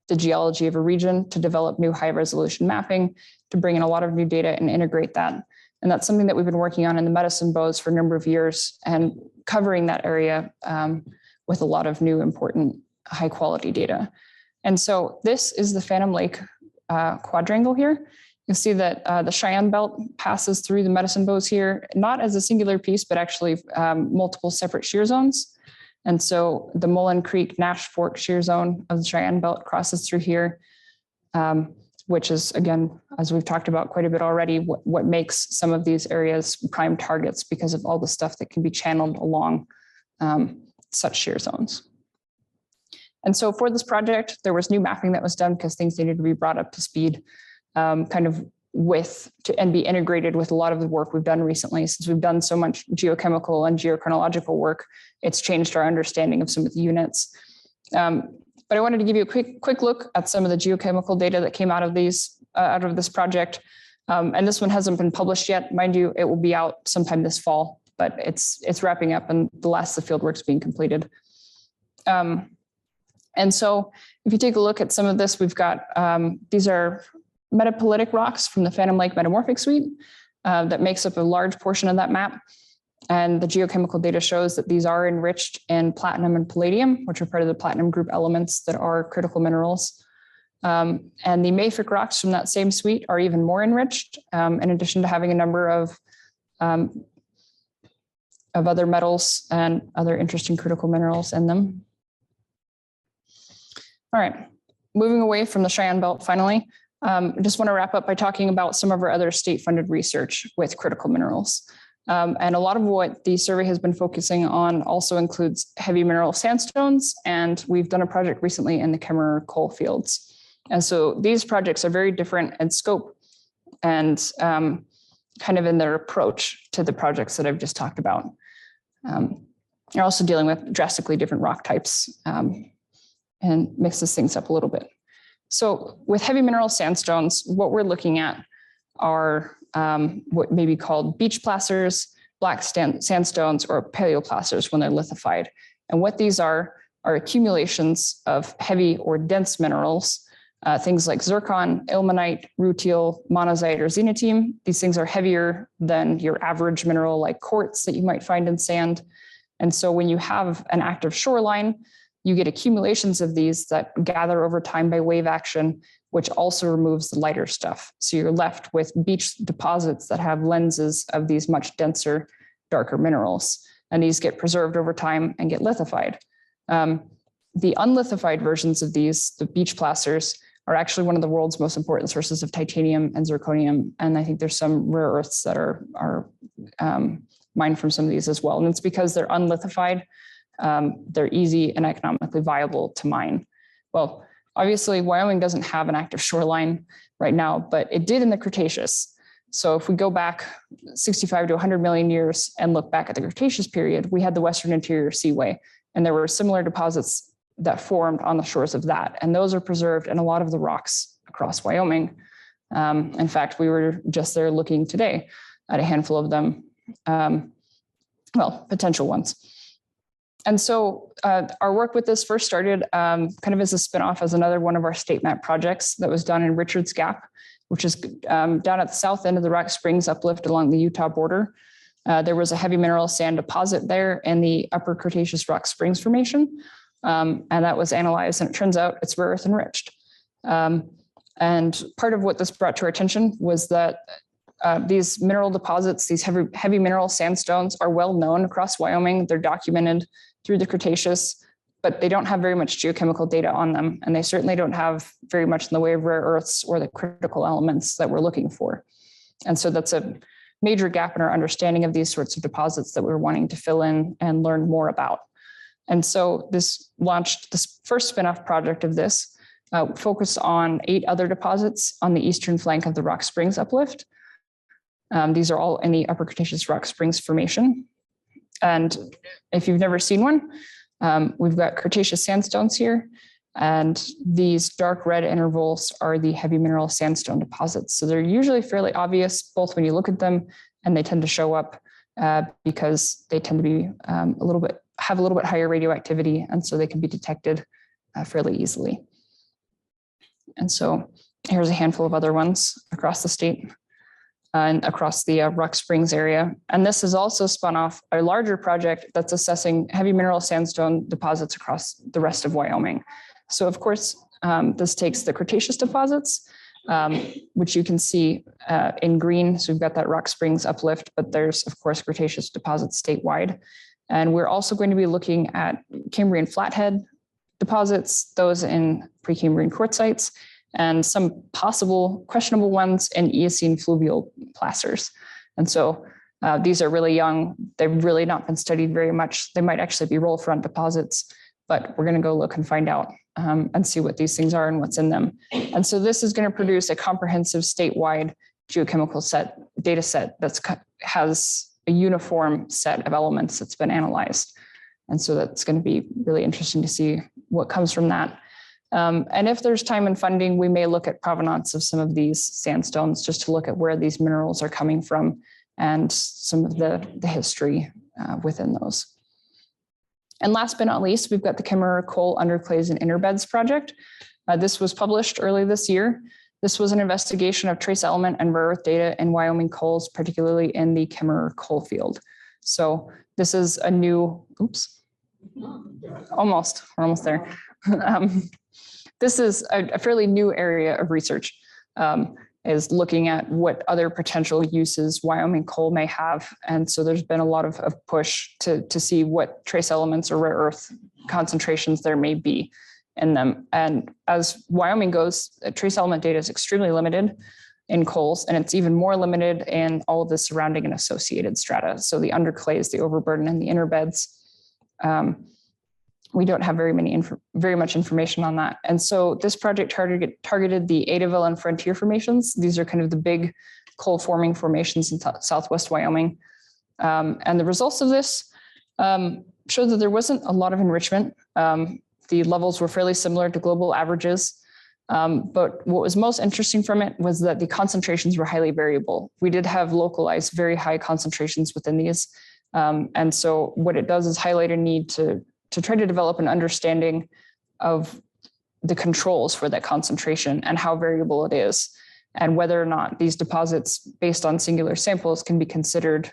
the geology of a region, to develop new high resolution mapping, to bring in a lot of new data and integrate that. And that's something that we've been working on in the Medicine Bows for a number of years and covering that area with a lot of new important high quality data. And so this is the Phantom Lake quadrangle here. You'll see that the Cheyenne Belt passes through the Medicine Bows here, not as a singular piece, but actually multiple separate shear zones. And so the Mullen Creek Nash Fork shear zone of the Cheyenne Belt crosses through here, which is, again, as we've talked about quite a bit already, what makes some of these areas prime targets because of all the stuff that can be channeled along such shear zones. And so for this project, there was new mapping that was done because things needed to be brought up to speed, kind of and be integrated with a lot of the work we've done recently. Since we've done so much geochemical and geochronological work, it's changed our understanding of some of the units. But I wanted to give you a quick look at some of the geochemical data that came out of this project. And this one hasn't been published yet. Mind you, it will be out sometime this fall, but it's wrapping up and the last of the field work's being completed. And so if you take a look at some of this, we've got, these are metapolitic rocks from the Phantom Lake Metamorphic Suite that makes up a large portion of that map. And the geochemical data shows that these are enriched in platinum and palladium, which are part of the platinum group elements that are critical minerals. And the mafic rocks from that same suite are even more enriched, in addition to having a number of other metals and other interesting critical minerals in them. All right, moving away from the Cheyenne Belt finally. I just want to wrap up by talking about some of our other state-funded research with critical minerals. And a lot of what the survey has been focusing on also includes heavy mineral sandstones, and we've done a project recently in the Kemmerer coal fields. And so these projects are very different in scope and kind of in their approach to the projects that I've just talked about. You're also dealing with drastically different rock types and mixes things up a little bit. So with heavy mineral sandstones, what we're looking at are what may be called beach placers, black sandstones, or paleoplacers when they're lithified. And what these are accumulations of heavy or dense minerals, things like zircon, ilmenite, rutile, monazite, or xenotime. These things are heavier than your average mineral like quartz that you might find in sand. And so when you have an active shoreline, you get accumulations of these that gather over time by wave action, which also removes the lighter stuff. So you're left with beach deposits that have lenses of these much denser, darker minerals. And these get preserved over time and get lithified. The unlithified versions of these, the beach placers, are actually one of the world's most important sources of titanium and zirconium. And I think there's some rare earths that are mined from some of these as well. And it's because they're unlithified. They're easy and economically viable to mine. Well, obviously, Wyoming doesn't have an active shoreline right now, but it did in the Cretaceous. So if we go back 65 to 100 million years and look back at the Cretaceous period, we had the Western Interior Seaway, and there were similar deposits that formed on the shores of that. And those are preserved in a lot of the rocks across Wyoming. In fact, we were just there looking today at a handful of them, potential ones. And so our work with this first started kind of as a spinoff as another one of our state map projects that was done in Richards Gap, which is down at the south end of the Rock Springs uplift along the Utah border. There was a heavy mineral sand deposit there in the Upper Cretaceous Rock Springs Formation. And that was analyzed, and it turns out it's rare earth enriched. And part of what this brought to our attention was that these mineral deposits, these heavy mineral sandstones, are well known across Wyoming. They're documented through the Cretaceous, but they don't have very much geochemical data on them. And they certainly don't have very much in the way of rare earths or the critical elements that we're looking for. And so that's a major gap in our understanding of these sorts of deposits that we're wanting to fill in and learn more about. And so this launched this first spin-off project of this, focused on 8 other deposits on the eastern flank of the Rock Springs uplift. These are all in the Upper Cretaceous Rock Springs Formation. And if you've never seen one, we've got Cretaceous sandstones here. And these dark red intervals are the heavy mineral sandstone deposits. So they're usually fairly obvious, both when you look at them, and they tend to show up because they tend to be have a little bit higher radioactivity, and so they can be detected fairly easily. And so here's a handful of other ones across the state and across the Rock Springs area. And this has also spun off a larger project that's assessing heavy mineral sandstone deposits across the rest of Wyoming. So of course, this takes the Cretaceous deposits, which you can see in green. So we've got that Rock Springs uplift, but there's of course Cretaceous deposits statewide. And we're also going to be looking at Cambrian flathead deposits, those in Precambrian quartzites, and some possible questionable ones in Eocene fluvial placers. And so these are really young. They've really not been studied very much. They might actually be roll front deposits, but we're going to go look and find out and see what these things are and what's in them. And so this is going to produce a comprehensive statewide geochemical data set that has a uniform set of elements that's been analyzed. And so that's going to be really interesting to see what comes from that. And if there's time and funding, we may look at provenance of some of these sandstones just to look at where these minerals are coming from and some of the history within those. And last but not least, we've got the Chimera Coal Underclays and Interbeds project. This was published early this year. This was an investigation of trace element and rare earth data in Wyoming coals, particularly in the Chimera coal field. So this is a new, we're almost there. This is a fairly new area of research, is looking at what other potential uses Wyoming coal may have. And so there's been a lot of push to see what trace elements or rare earth concentrations there may be in them. And as Wyoming goes, trace element data is extremely limited in coals, and it's even more limited in all of the surrounding and associated strata. So the underclays, the overburden, and the interbeds, we don't have very much information on that. And so this project targeted the Adaville and Frontier formations. These are kind of the big coal forming formations in southwest Wyoming. And the results of this showed that there wasn't a lot of enrichment. The levels were fairly similar to global averages. But what was most interesting from it was that the concentrations were highly variable. We did have localized very high concentrations within these. And so what it does is highlight a need to try to develop an understanding of the controls for that concentration and how variable it is, and whether or not these deposits based on singular samples can be considered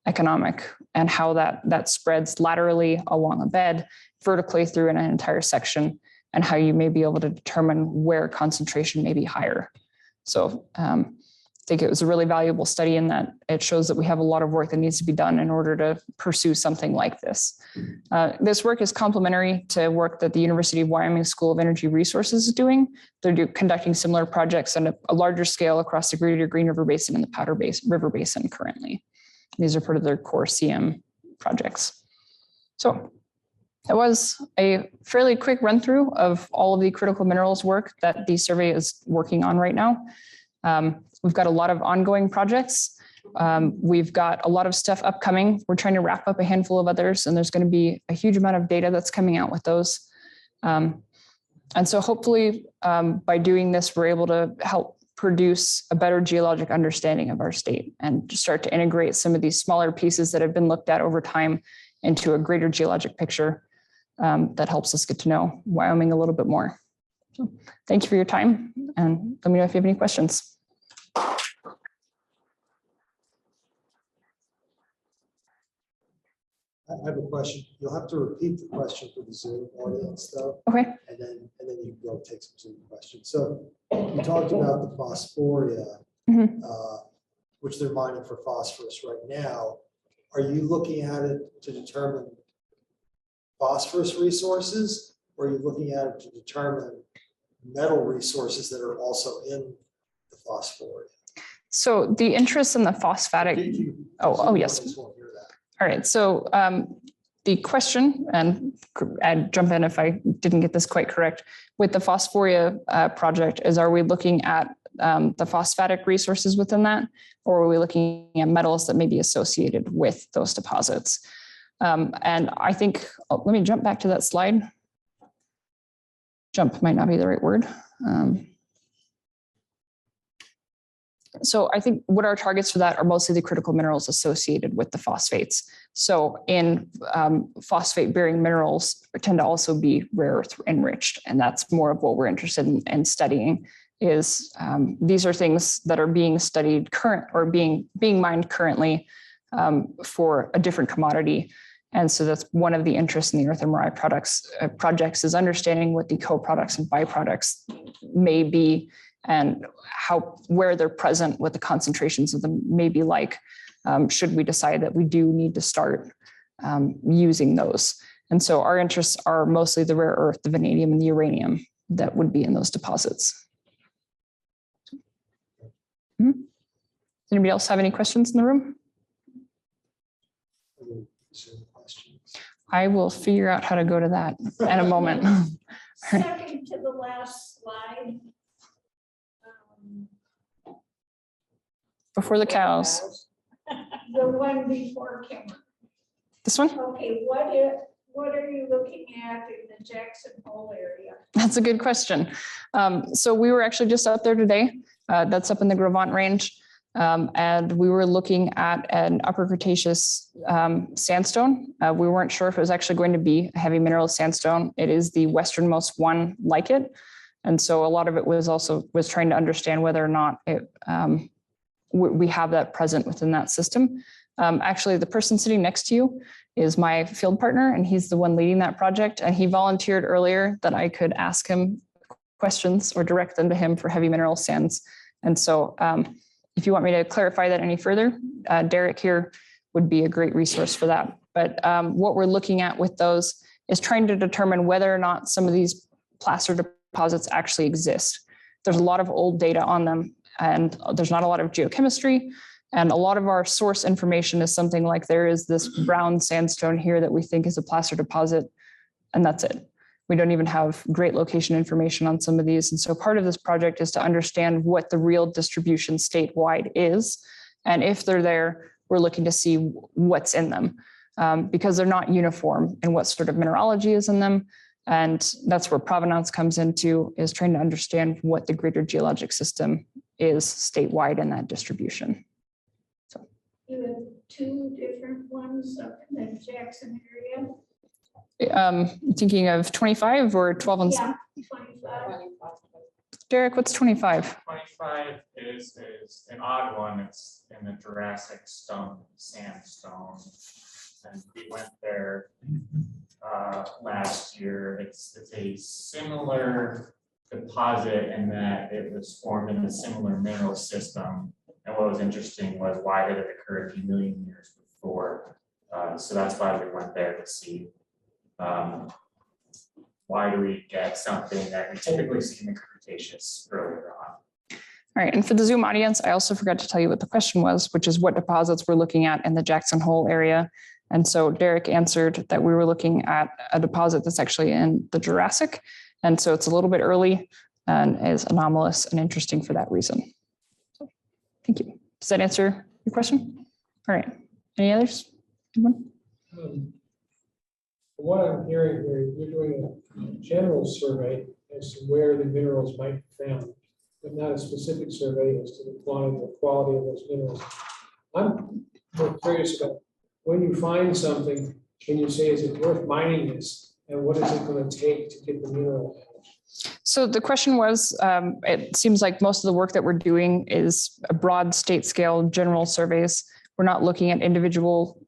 economic, and how that spreads laterally along a bed, vertically through an entire section, and how you may be able to determine where concentration may be higher. So I think it was a really valuable study in that it shows that we have a lot of work that needs to be done in order to pursue something like this. This work is complementary to work that the University of Wyoming School of Energy Resources is doing. They're conducting similar projects on a larger scale across the greater Green River Basin and the Powder River Basin currently. These are part of their core CM projects. So it was a fairly quick run through of all of the critical minerals work that the survey is working on right now. We've got a lot of ongoing projects. We've got a lot of stuff upcoming. We're trying to wrap up a handful of others, and there's going to be a huge amount of data that's coming out with those. And so hopefully by doing this, we're able to help produce a better geologic understanding of our state and to start to integrate some of these smaller pieces that have been looked at over time into a greater geologic picture that helps us get to know Wyoming a little bit more. So thank you for your time, and let me know if you have any questions. I have a question. You'll have to repeat the question for the Zoom audience though. Okay. And then you can go take some Zoom questions. So you talked about the Phosphoria, which they're mining for phosphorus right now. Are you looking at it to determine phosphorus resources, or are you looking at it to determine metal resources that are also in the Phosphoria? So the interest in the phosphatic. Oh, yes. All right, so the question, and I'd jump in if I didn't get this quite correct, with the Phosphoria project is, are we looking at the phosphatic resources within that, or are we looking at metals that may be associated with those deposits? And I think, let me jump back to that slide. Jump might not be the right word. So I think what our targets for that are mostly the critical minerals associated with the phosphates. So in phosphate bearing minerals tend to also be rare earth enriched. And that's more of what we're interested in studying is these are things that are being studied being mined currently for a different commodity. And so that's one of the interests in the Earth MRI projects is understanding what the co-products and byproducts may be, and where they're present, what the concentrations of them may be like, should we decide that we do need to start using those. And so our interests are mostly the rare earth, the vanadium and the uranium that would be in those deposits. Does anybody else have any questions in the room? I will figure out how to go to that in a moment. Second to the last slide. Before the cows. The one before camera. This one? Okay, what are you looking at in the Jackson Hole area? That's a good question. So we were actually just out there today. That's up in the Gravant Range. And we were looking at an Upper Cretaceous sandstone. We weren't sure if it was actually going to be a heavy mineral sandstone. It is the westernmost one like it. And so a lot of it was trying to understand whether or not we have that present within that system. Actually, the person sitting next to you is my field partner, and he's the one leading that project. And he volunteered earlier that I could ask him questions or direct them to him for heavy mineral sands. And so if you want me to clarify that any further, Derek here would be a great resource for that. But what we're looking at with those is trying to determine whether or not some of these placer deposits actually exist. There's a lot of old data on them, and there's not a lot of geochemistry. And a lot of our source information is something like there is this brown sandstone here that we think is a placer deposit, and that's it. We don't even have great location information on some of these. And so part of this project is to understand what the real distribution statewide is. And if they're there, we're looking to see what's in them, because they're not uniform in what sort of mineralogy is in them. And that's where provenance comes into, is trying to understand what the greater geologic system is statewide in that distribution. So You have two different ones up in the Jackson area. thinking of 25 or 12 and Yeah, 25. Derek, what's 25? 25 is an odd one. It's in the Jurassic sandstone. And we went there last year. It's a similar deposit in that it was formed in a similar mineral system. And what was interesting was, why did it occur a few million years before? So that's why we went there to see why do we get something that we typically see in the Cretaceous earlier on. All right, and for the Zoom audience, I also forgot to tell you what the question was, which is what deposits we're looking at in the Jackson Hole area. And so Derek answered that we were looking at a deposit that's actually in the Jurassic. And so it's a little bit early and is anomalous and interesting for that reason. So, thank you. Does that answer your question? All right, any others? Anyone? From what I'm hearing here, you're doing a general survey as to where the minerals might be found, but not a specific survey as to the quantity or quality of those minerals. I'm more curious about, when you find something, can you say, is it worth mining this? And what is it going to take to get the mineral out? So the question was, it seems like most of the work that we're doing is a broad state scale general surveys. We're not looking at individual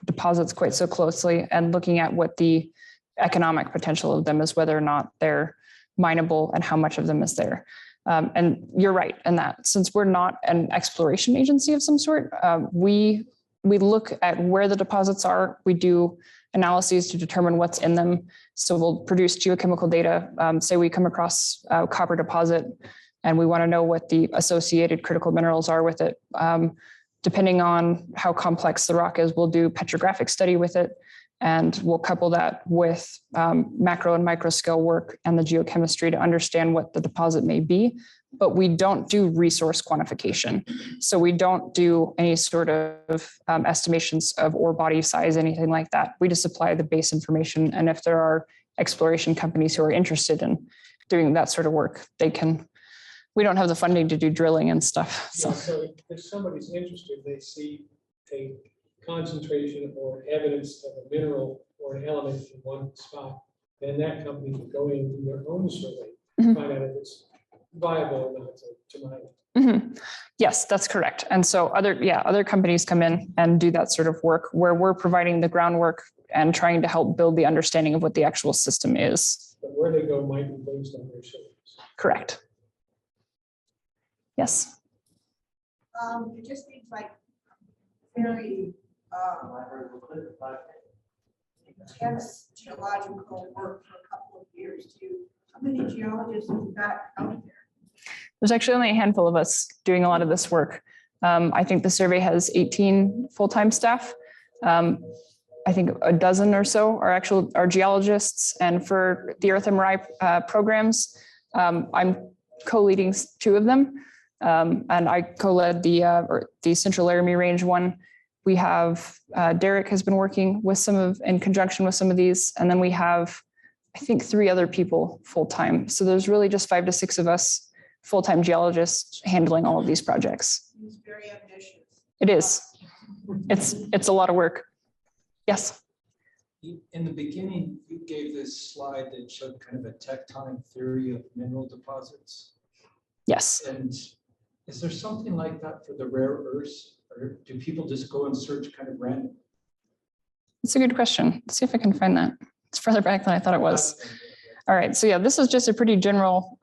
deposits quite so closely and looking at what the economic potential of them is, whether or not they're mineable and how much of them is there. And you're right in that, since we're not an exploration agency of some sort, we look at where the deposits are. We do analyses to determine what's in them. So we'll produce geochemical data. Say we come across a copper deposit and we want to know what the associated critical minerals are with it. Depending on how complex the rock is, we'll do petrographic study with it, and we'll couple that with macro and micro scale work and the geochemistry to understand what the deposit may be. But we don't do resource quantification. So we don't do any sort of estimations of ore body size, anything like that. We just supply the base information. And if there are exploration companies who are interested in doing that sort of work, they can. We don't have the funding to do drilling and stuff. So, Yeah, so if somebody's interested, they see a concentration or evidence of a mineral or an element in one spot, then that company would go in and do their own survey, find out if it's viable or not to mine. Yes, that's correct. And so other companies come in and do that sort of work where we're providing the groundwork and trying to help build the understanding of what the actual system is. But where they go might be based on their surveys. Correct. Yes. It just seems like very intense geological work for a couple of years too. How many geologists have you got out there? There's actually only a handful of us doing a lot of this work. I think the survey has 18 full-time staff. I think a dozen or so are geologists. And for the Earth MRI programs, I'm co-leading 2 of them. And I co-led the Central Laramie Range one. We have Derek has been working with in conjunction with some of these, and then we have, I think, 3 other people full time. So there's really just 5 to 6 of us full-time geologists handling all of these projects. It's very ambitious. It is. It's a lot of work. Yes. In the beginning, you gave this slide that showed kind of a tectonic theory of mineral deposits. Yes. And is there something like that for the rare earths, or do people just go and search kind of random? That's a good question. Let's see if I can find that. It's further back than I thought it was. All right. So yeah, this is just a pretty general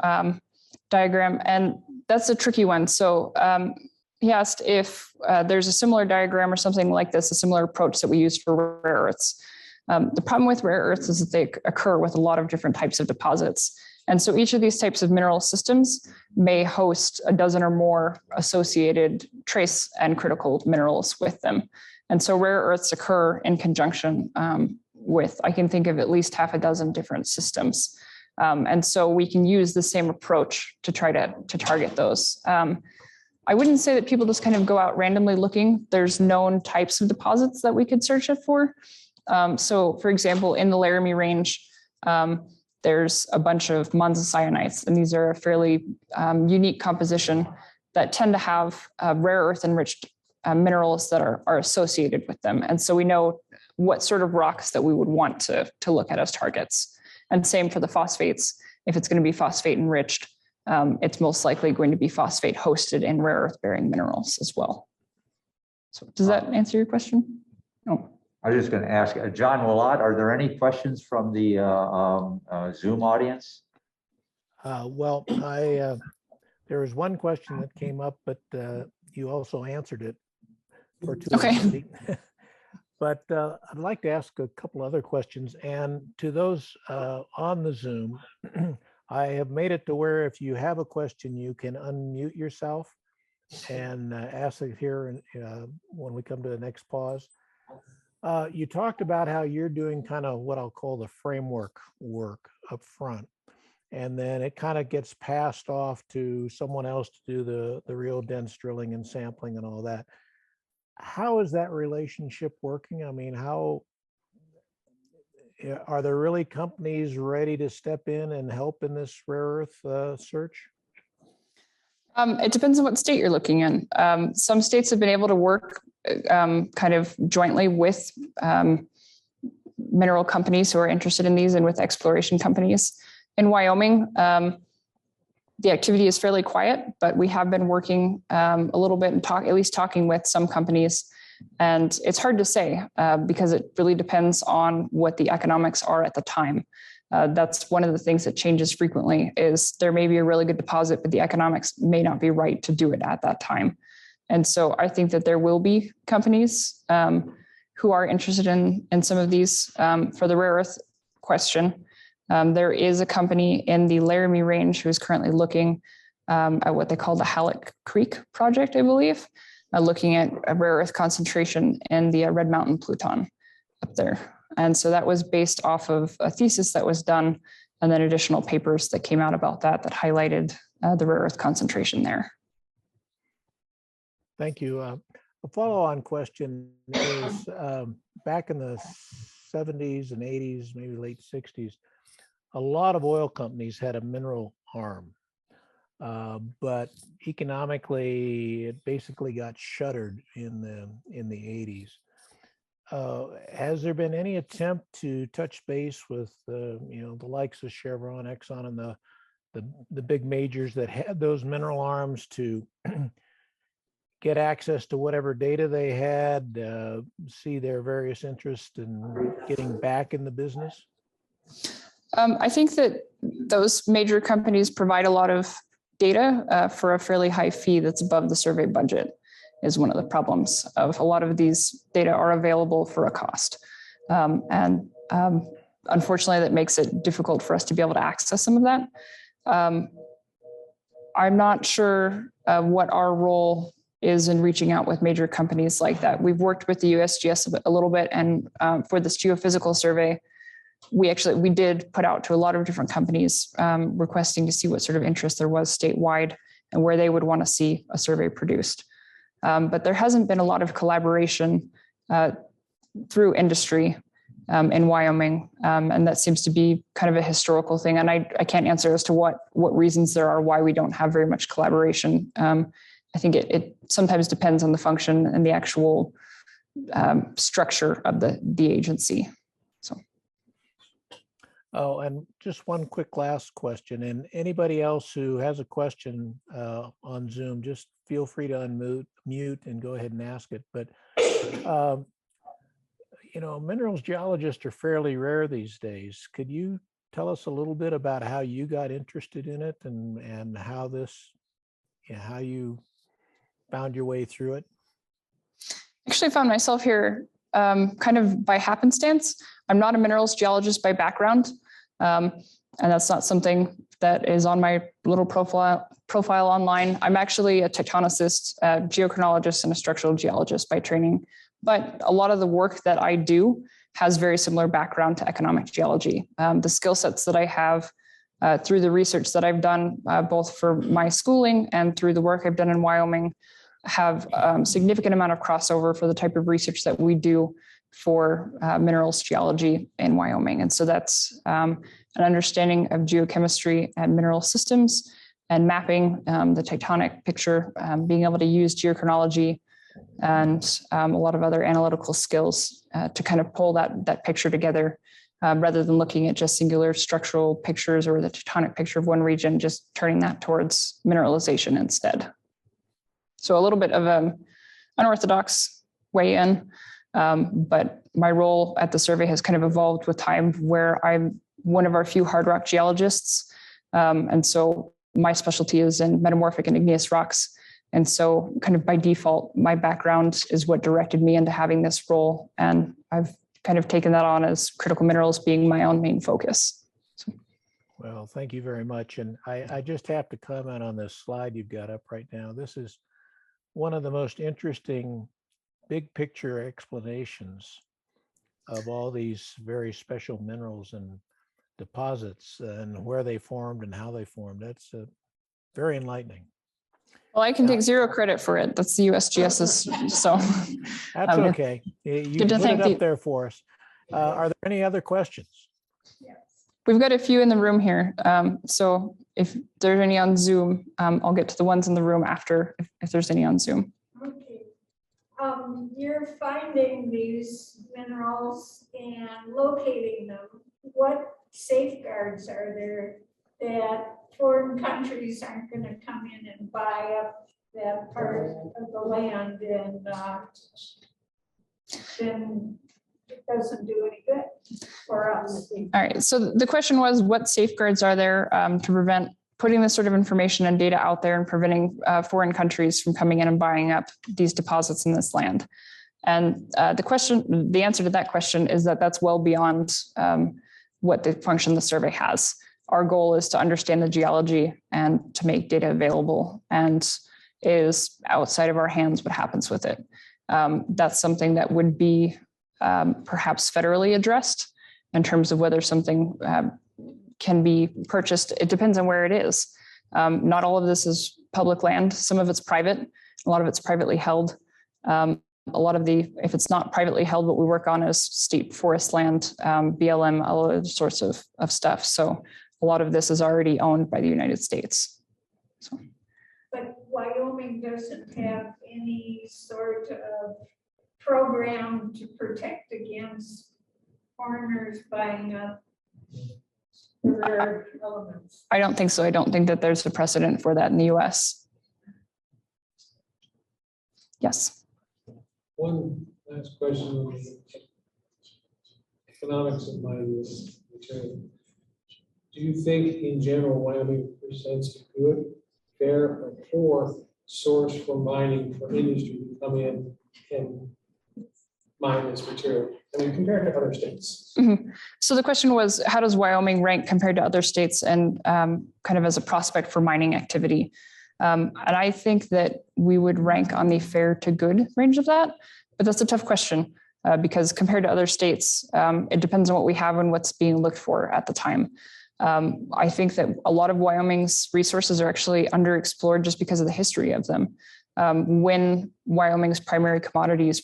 diagram, and that's a tricky one. So he asked if there's a similar diagram or something like this, a similar approach that we use for rare earths. The problem with rare earths is that they occur with a lot of different types of deposits. And so each of these types of mineral systems may host a dozen or more associated trace and critical minerals with them. And so rare earths occur in conjunction with, I can think of at least half a dozen different systems. And so we can use the same approach to try to target those. I wouldn't say that people just kind of go out randomly looking. There's known types of deposits that we could search it for. So for example, in the Laramie Range, there's a bunch of monzocyanites, and these are a fairly unique composition that tend to have rare earth enriched minerals that are associated with them. And so we know what sort of rocks that we would want to look at as targets. And same for the phosphates. If it's going to be phosphate enriched, it's most likely going to be phosphate hosted in rare earth bearing minerals as well. So does that answer your question? No. I was just going to ask, John Willott, are there any questions from the Zoom audience? Well, there was one question that came up, but you also answered it for two. Okay. But I'd like to ask a couple other questions. And to those on the Zoom, I have made it to where if you have a question, you can unmute yourself and ask it here when we come to the next pause. You talked about how you're doing kind of what I'll call the framework work up front. And then it kind of gets passed off to someone else to do the real dense drilling and sampling and all that. How is that relationship working? I mean, how are there really companies ready to step in and help in this rare earth search? It depends on what state you're looking in. Some states have been able to work kind of jointly with mineral companies who are interested in these and with exploration companies. In Wyoming, the activity is fairly quiet, but we have been working a little bit and at least talking with some companies. And it's hard to say because it really depends on what the economics are at the time. That's one of the things that changes frequently is there may be a really good deposit, but the economics may not be right to do it at that time. And so I think that there will be companies who are interested in some of these for the rare earth question. There is a company in the Laramie Range who is currently looking at what they call the Halleck Creek project, I believe, looking at a rare earth concentration in the Red Mountain Pluton up there. And so that was based off of a thesis that was done and then additional papers that came out about that highlighted the rare earth concentration there. Thank you. A follow-on question is back in the 70s and 80s, maybe late 60s, a lot of oil companies had a mineral arm, but economically, it basically got shuttered in the 80s. Has there been any attempt to touch base with the likes of Chevron, Exxon, and the big majors that had those mineral arms to get access to whatever data they had, see their various interests in getting back in the business? I think that those major companies provide a lot of data for a fairly high fee that's above the survey budget is one of the problems of a lot of these data are available for a cost. And unfortunately, that makes it difficult for us to be able to access some of that. I'm not sure what our role is in reaching out with major companies like that. We've worked with the USGS a little bit, and for this geophysical survey, we did put out to a lot of different companies requesting to see what sort of interest there was statewide and where they would want to see a survey produced. But there hasn't been a lot of collaboration through industry in Wyoming, and that seems to be kind of a historical thing. And I can't answer as to what reasons there are why we don't have very much collaboration. I think it sometimes depends on the function and the actual structure of the agency. So. Oh, and just one quick last question. And anybody else who has a question on Zoom, just feel free to unmute and go ahead and ask it. But minerals geologists are fairly rare these days. Could you tell us a little bit about how you got interested in it and how how you found your way through it? Actually, I found myself here kind of by happenstance. I'm not a minerals geologist by background, and that's not something that is on my little profile online. I'm actually a tectonicist, a geochronologist, and a structural geologist by training. But a lot of the work that I do has very similar background to economic geology. The skill sets that I have through the research that I've done, both for my schooling and through the work I've done in Wyoming, have significant amount of crossover for the type of research that we do for minerals geology in Wyoming. And so that's an understanding of geochemistry and mineral systems and mapping the tectonic picture, being able to use geochronology and a lot of other analytical skills to kind of pull that picture together rather than looking at just singular structural pictures or the tectonic picture of one region, just turning that towards mineralization instead. So a little bit of an unorthodox way in, but my role at the survey has kind of evolved with time, where I'm one of our few hard rock geologists. And so my specialty is in metamorphic and igneous rocks. And so kind of by default, my background is what directed me into having this role. And I've kind of taken that on as critical minerals being my own main focus. So. Well, thank you very much. And I just have to comment on this slide you've got up right now. This is one of the most interesting big picture explanations of all these very special minerals and deposits and where they formed and how they formed. That's very enlightening. Well, I can take zero credit for it. That's the USGS's. So that's okay. You put it up there for us. Are there any other questions? We've got a few in the room here. So if there's any on Zoom, I'll get to the ones in the room after if there's any on Zoom. Okay. You're finding these minerals and locating them. What safeguards are there that foreign countries aren't going to come in and buy up that part of the land, and then it doesn't do any good for us? All right. So the question was, what safeguards are there to prevent putting this sort of information and data out there and preventing foreign countries from coming in and buying up these deposits in this land? And the answer to that question is that that's well beyond what the function the survey has. Our goal is to understand the geology and to make data available, and is outside of our hands what happens with it. That's something that would be perhaps federally addressed in terms of whether something can be purchased. It depends on where it is. Not all of this is public land. Some of it's private. A lot of it's privately held. A lot of if it's not privately held, what we work on is state forest land, BLM, all other sorts of stuff. So a lot of this is already owned by the United States. So. But Wyoming doesn't have any sort of program to protect against foreigners buying up the rare elements. I don't think so. I don't think that there's a precedent for that in the US. Yes. One last question on the economics of mining this material. Do you think in general Wyoming presents a good, fair, or poor source for mining for industry to come in and mine this material? I mean, compared to other states. Mm-hmm. So the question was, how does Wyoming rank compared to other states and kind of as a prospect for mining activity? And I think that we would rank on the fair to good range of that, but that's a tough question because compared to other states, it depends on what we have and what's being looked for at the time. I think that a lot of Wyoming's resources are actually underexplored just because of the history of them. When Wyoming's primary commodities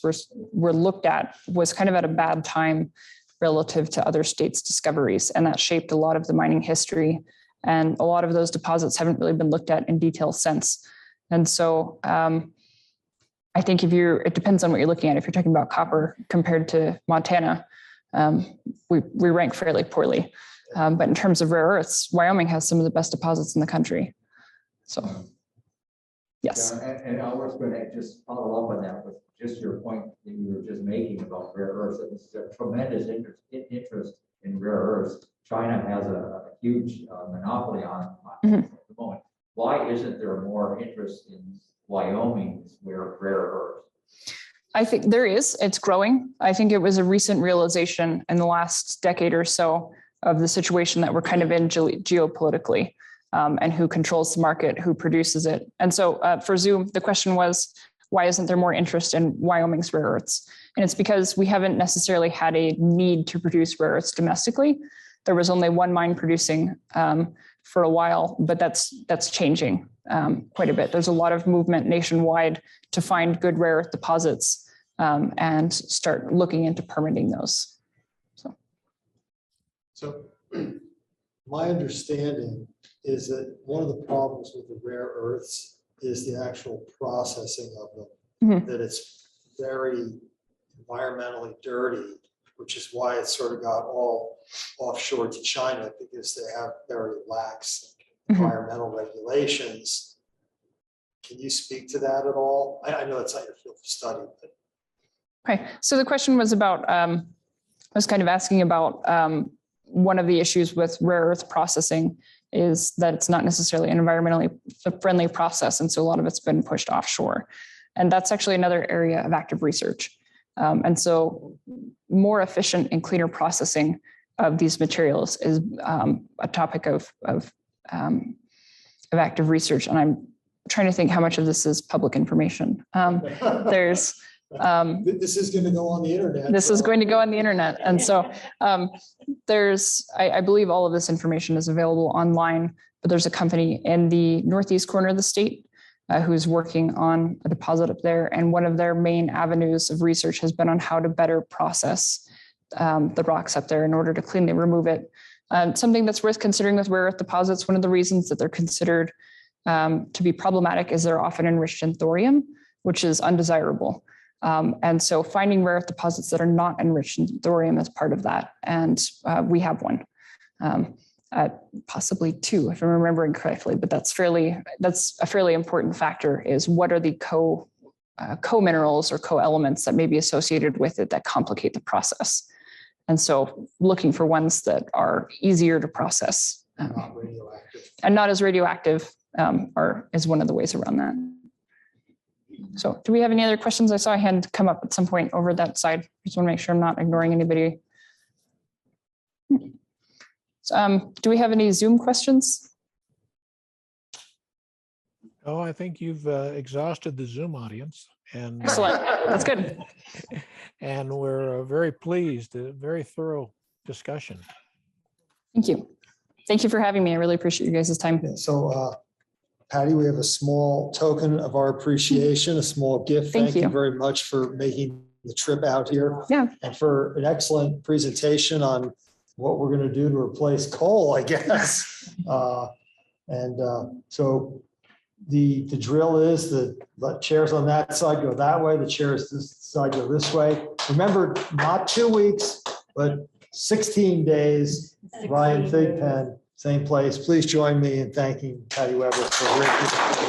were looked at was kind of at a bad time relative to other states' discoveries, and that shaped a lot of the mining history. And a lot of those deposits haven't really been looked at in detail since. And so I think it depends on what you're looking at. If you're talking about copper compared to Montana, we rank fairly poorly. But in terms of rare earths, Wyoming has some of the best deposits in the country. So, yes. Yeah, and I was going to just follow up on that with just your point that you were just making about rare earths. It's a tremendous interest in rare earths. China has a huge monopoly on it at the moment. Why isn't there more interest in Wyoming's rare earths? I think there is. It's growing. I think it was a recent realization in the last decade or so of the situation that we're kind of in geopolitically, and who controls the market, who produces it. And so for Zoom, the question was, why isn't there more interest in Wyoming's rare earths? And it's because we haven't necessarily had a need to produce rare earths domestically. There was only one mine producing for a while, but that's changing quite a bit. There's a lot of movement nationwide to find good rare earth deposits and start looking into permitting those. So my understanding is that one of the problems with the rare earths is the actual processing of them, that it's very environmentally dirty, which is why it sort of got all offshore to China, because they have very lax environmental regulations. Can you speak to that at all? I know it's not your field of study, but. Okay, so the question was about, I was kind of asking about one of the issues with rare earth processing is that it's not necessarily an environmentally friendly process. And so a lot of it's been pushed offshore. And that's actually another area of active research. And so more efficient and cleaner processing of these materials is a topic of active research. And I'm trying to think how much of this is public information. There's This is going to go on the internet. This is going to go on the internet. And so I believe all of this information is available online, but there's a company in the northeast corner of the state who's working on a deposit up there. And one of their main avenues of research has been on how to better process the rocks up there in order to cleanly remove it. Something that's worth considering with rare earth deposits, one of the reasons that they're considered to be problematic is they're often enriched in thorium, which is undesirable. And so finding rare earth deposits that are not enriched in thorium is part of that. And we have one, possibly two, if I'm remembering correctly, but that's a fairly important factor is what are the co-minerals or co-elements that may be associated with it that complicate the process. And so looking for ones that are easier to process Not radioactive. and not as radioactive is one of the ways around that. So do we have any other questions? I saw a hand come up at some point over that side. Just want to make sure I'm not ignoring anybody. So, do we have any Zoom questions? Oh, I think you've exhausted the Zoom audience, and Excellent. That's good. and we're very pleased. A very thorough discussion. Thank you. Thank you for having me. I really appreciate you guys' time. Yeah, so Patty, we have a small token of our appreciation, a small gift. Thank you. Very much for making the trip out here. Yeah. And for an excellent presentation on what we're going to do to replace coal, I guess. So the drill is the chairs on that side go that way, the chairs this side go this way. Remember, not 2 weeks, but 16 days, Ryan Thigpen, same place. Please join me in thanking Patty Weber for a great presentation.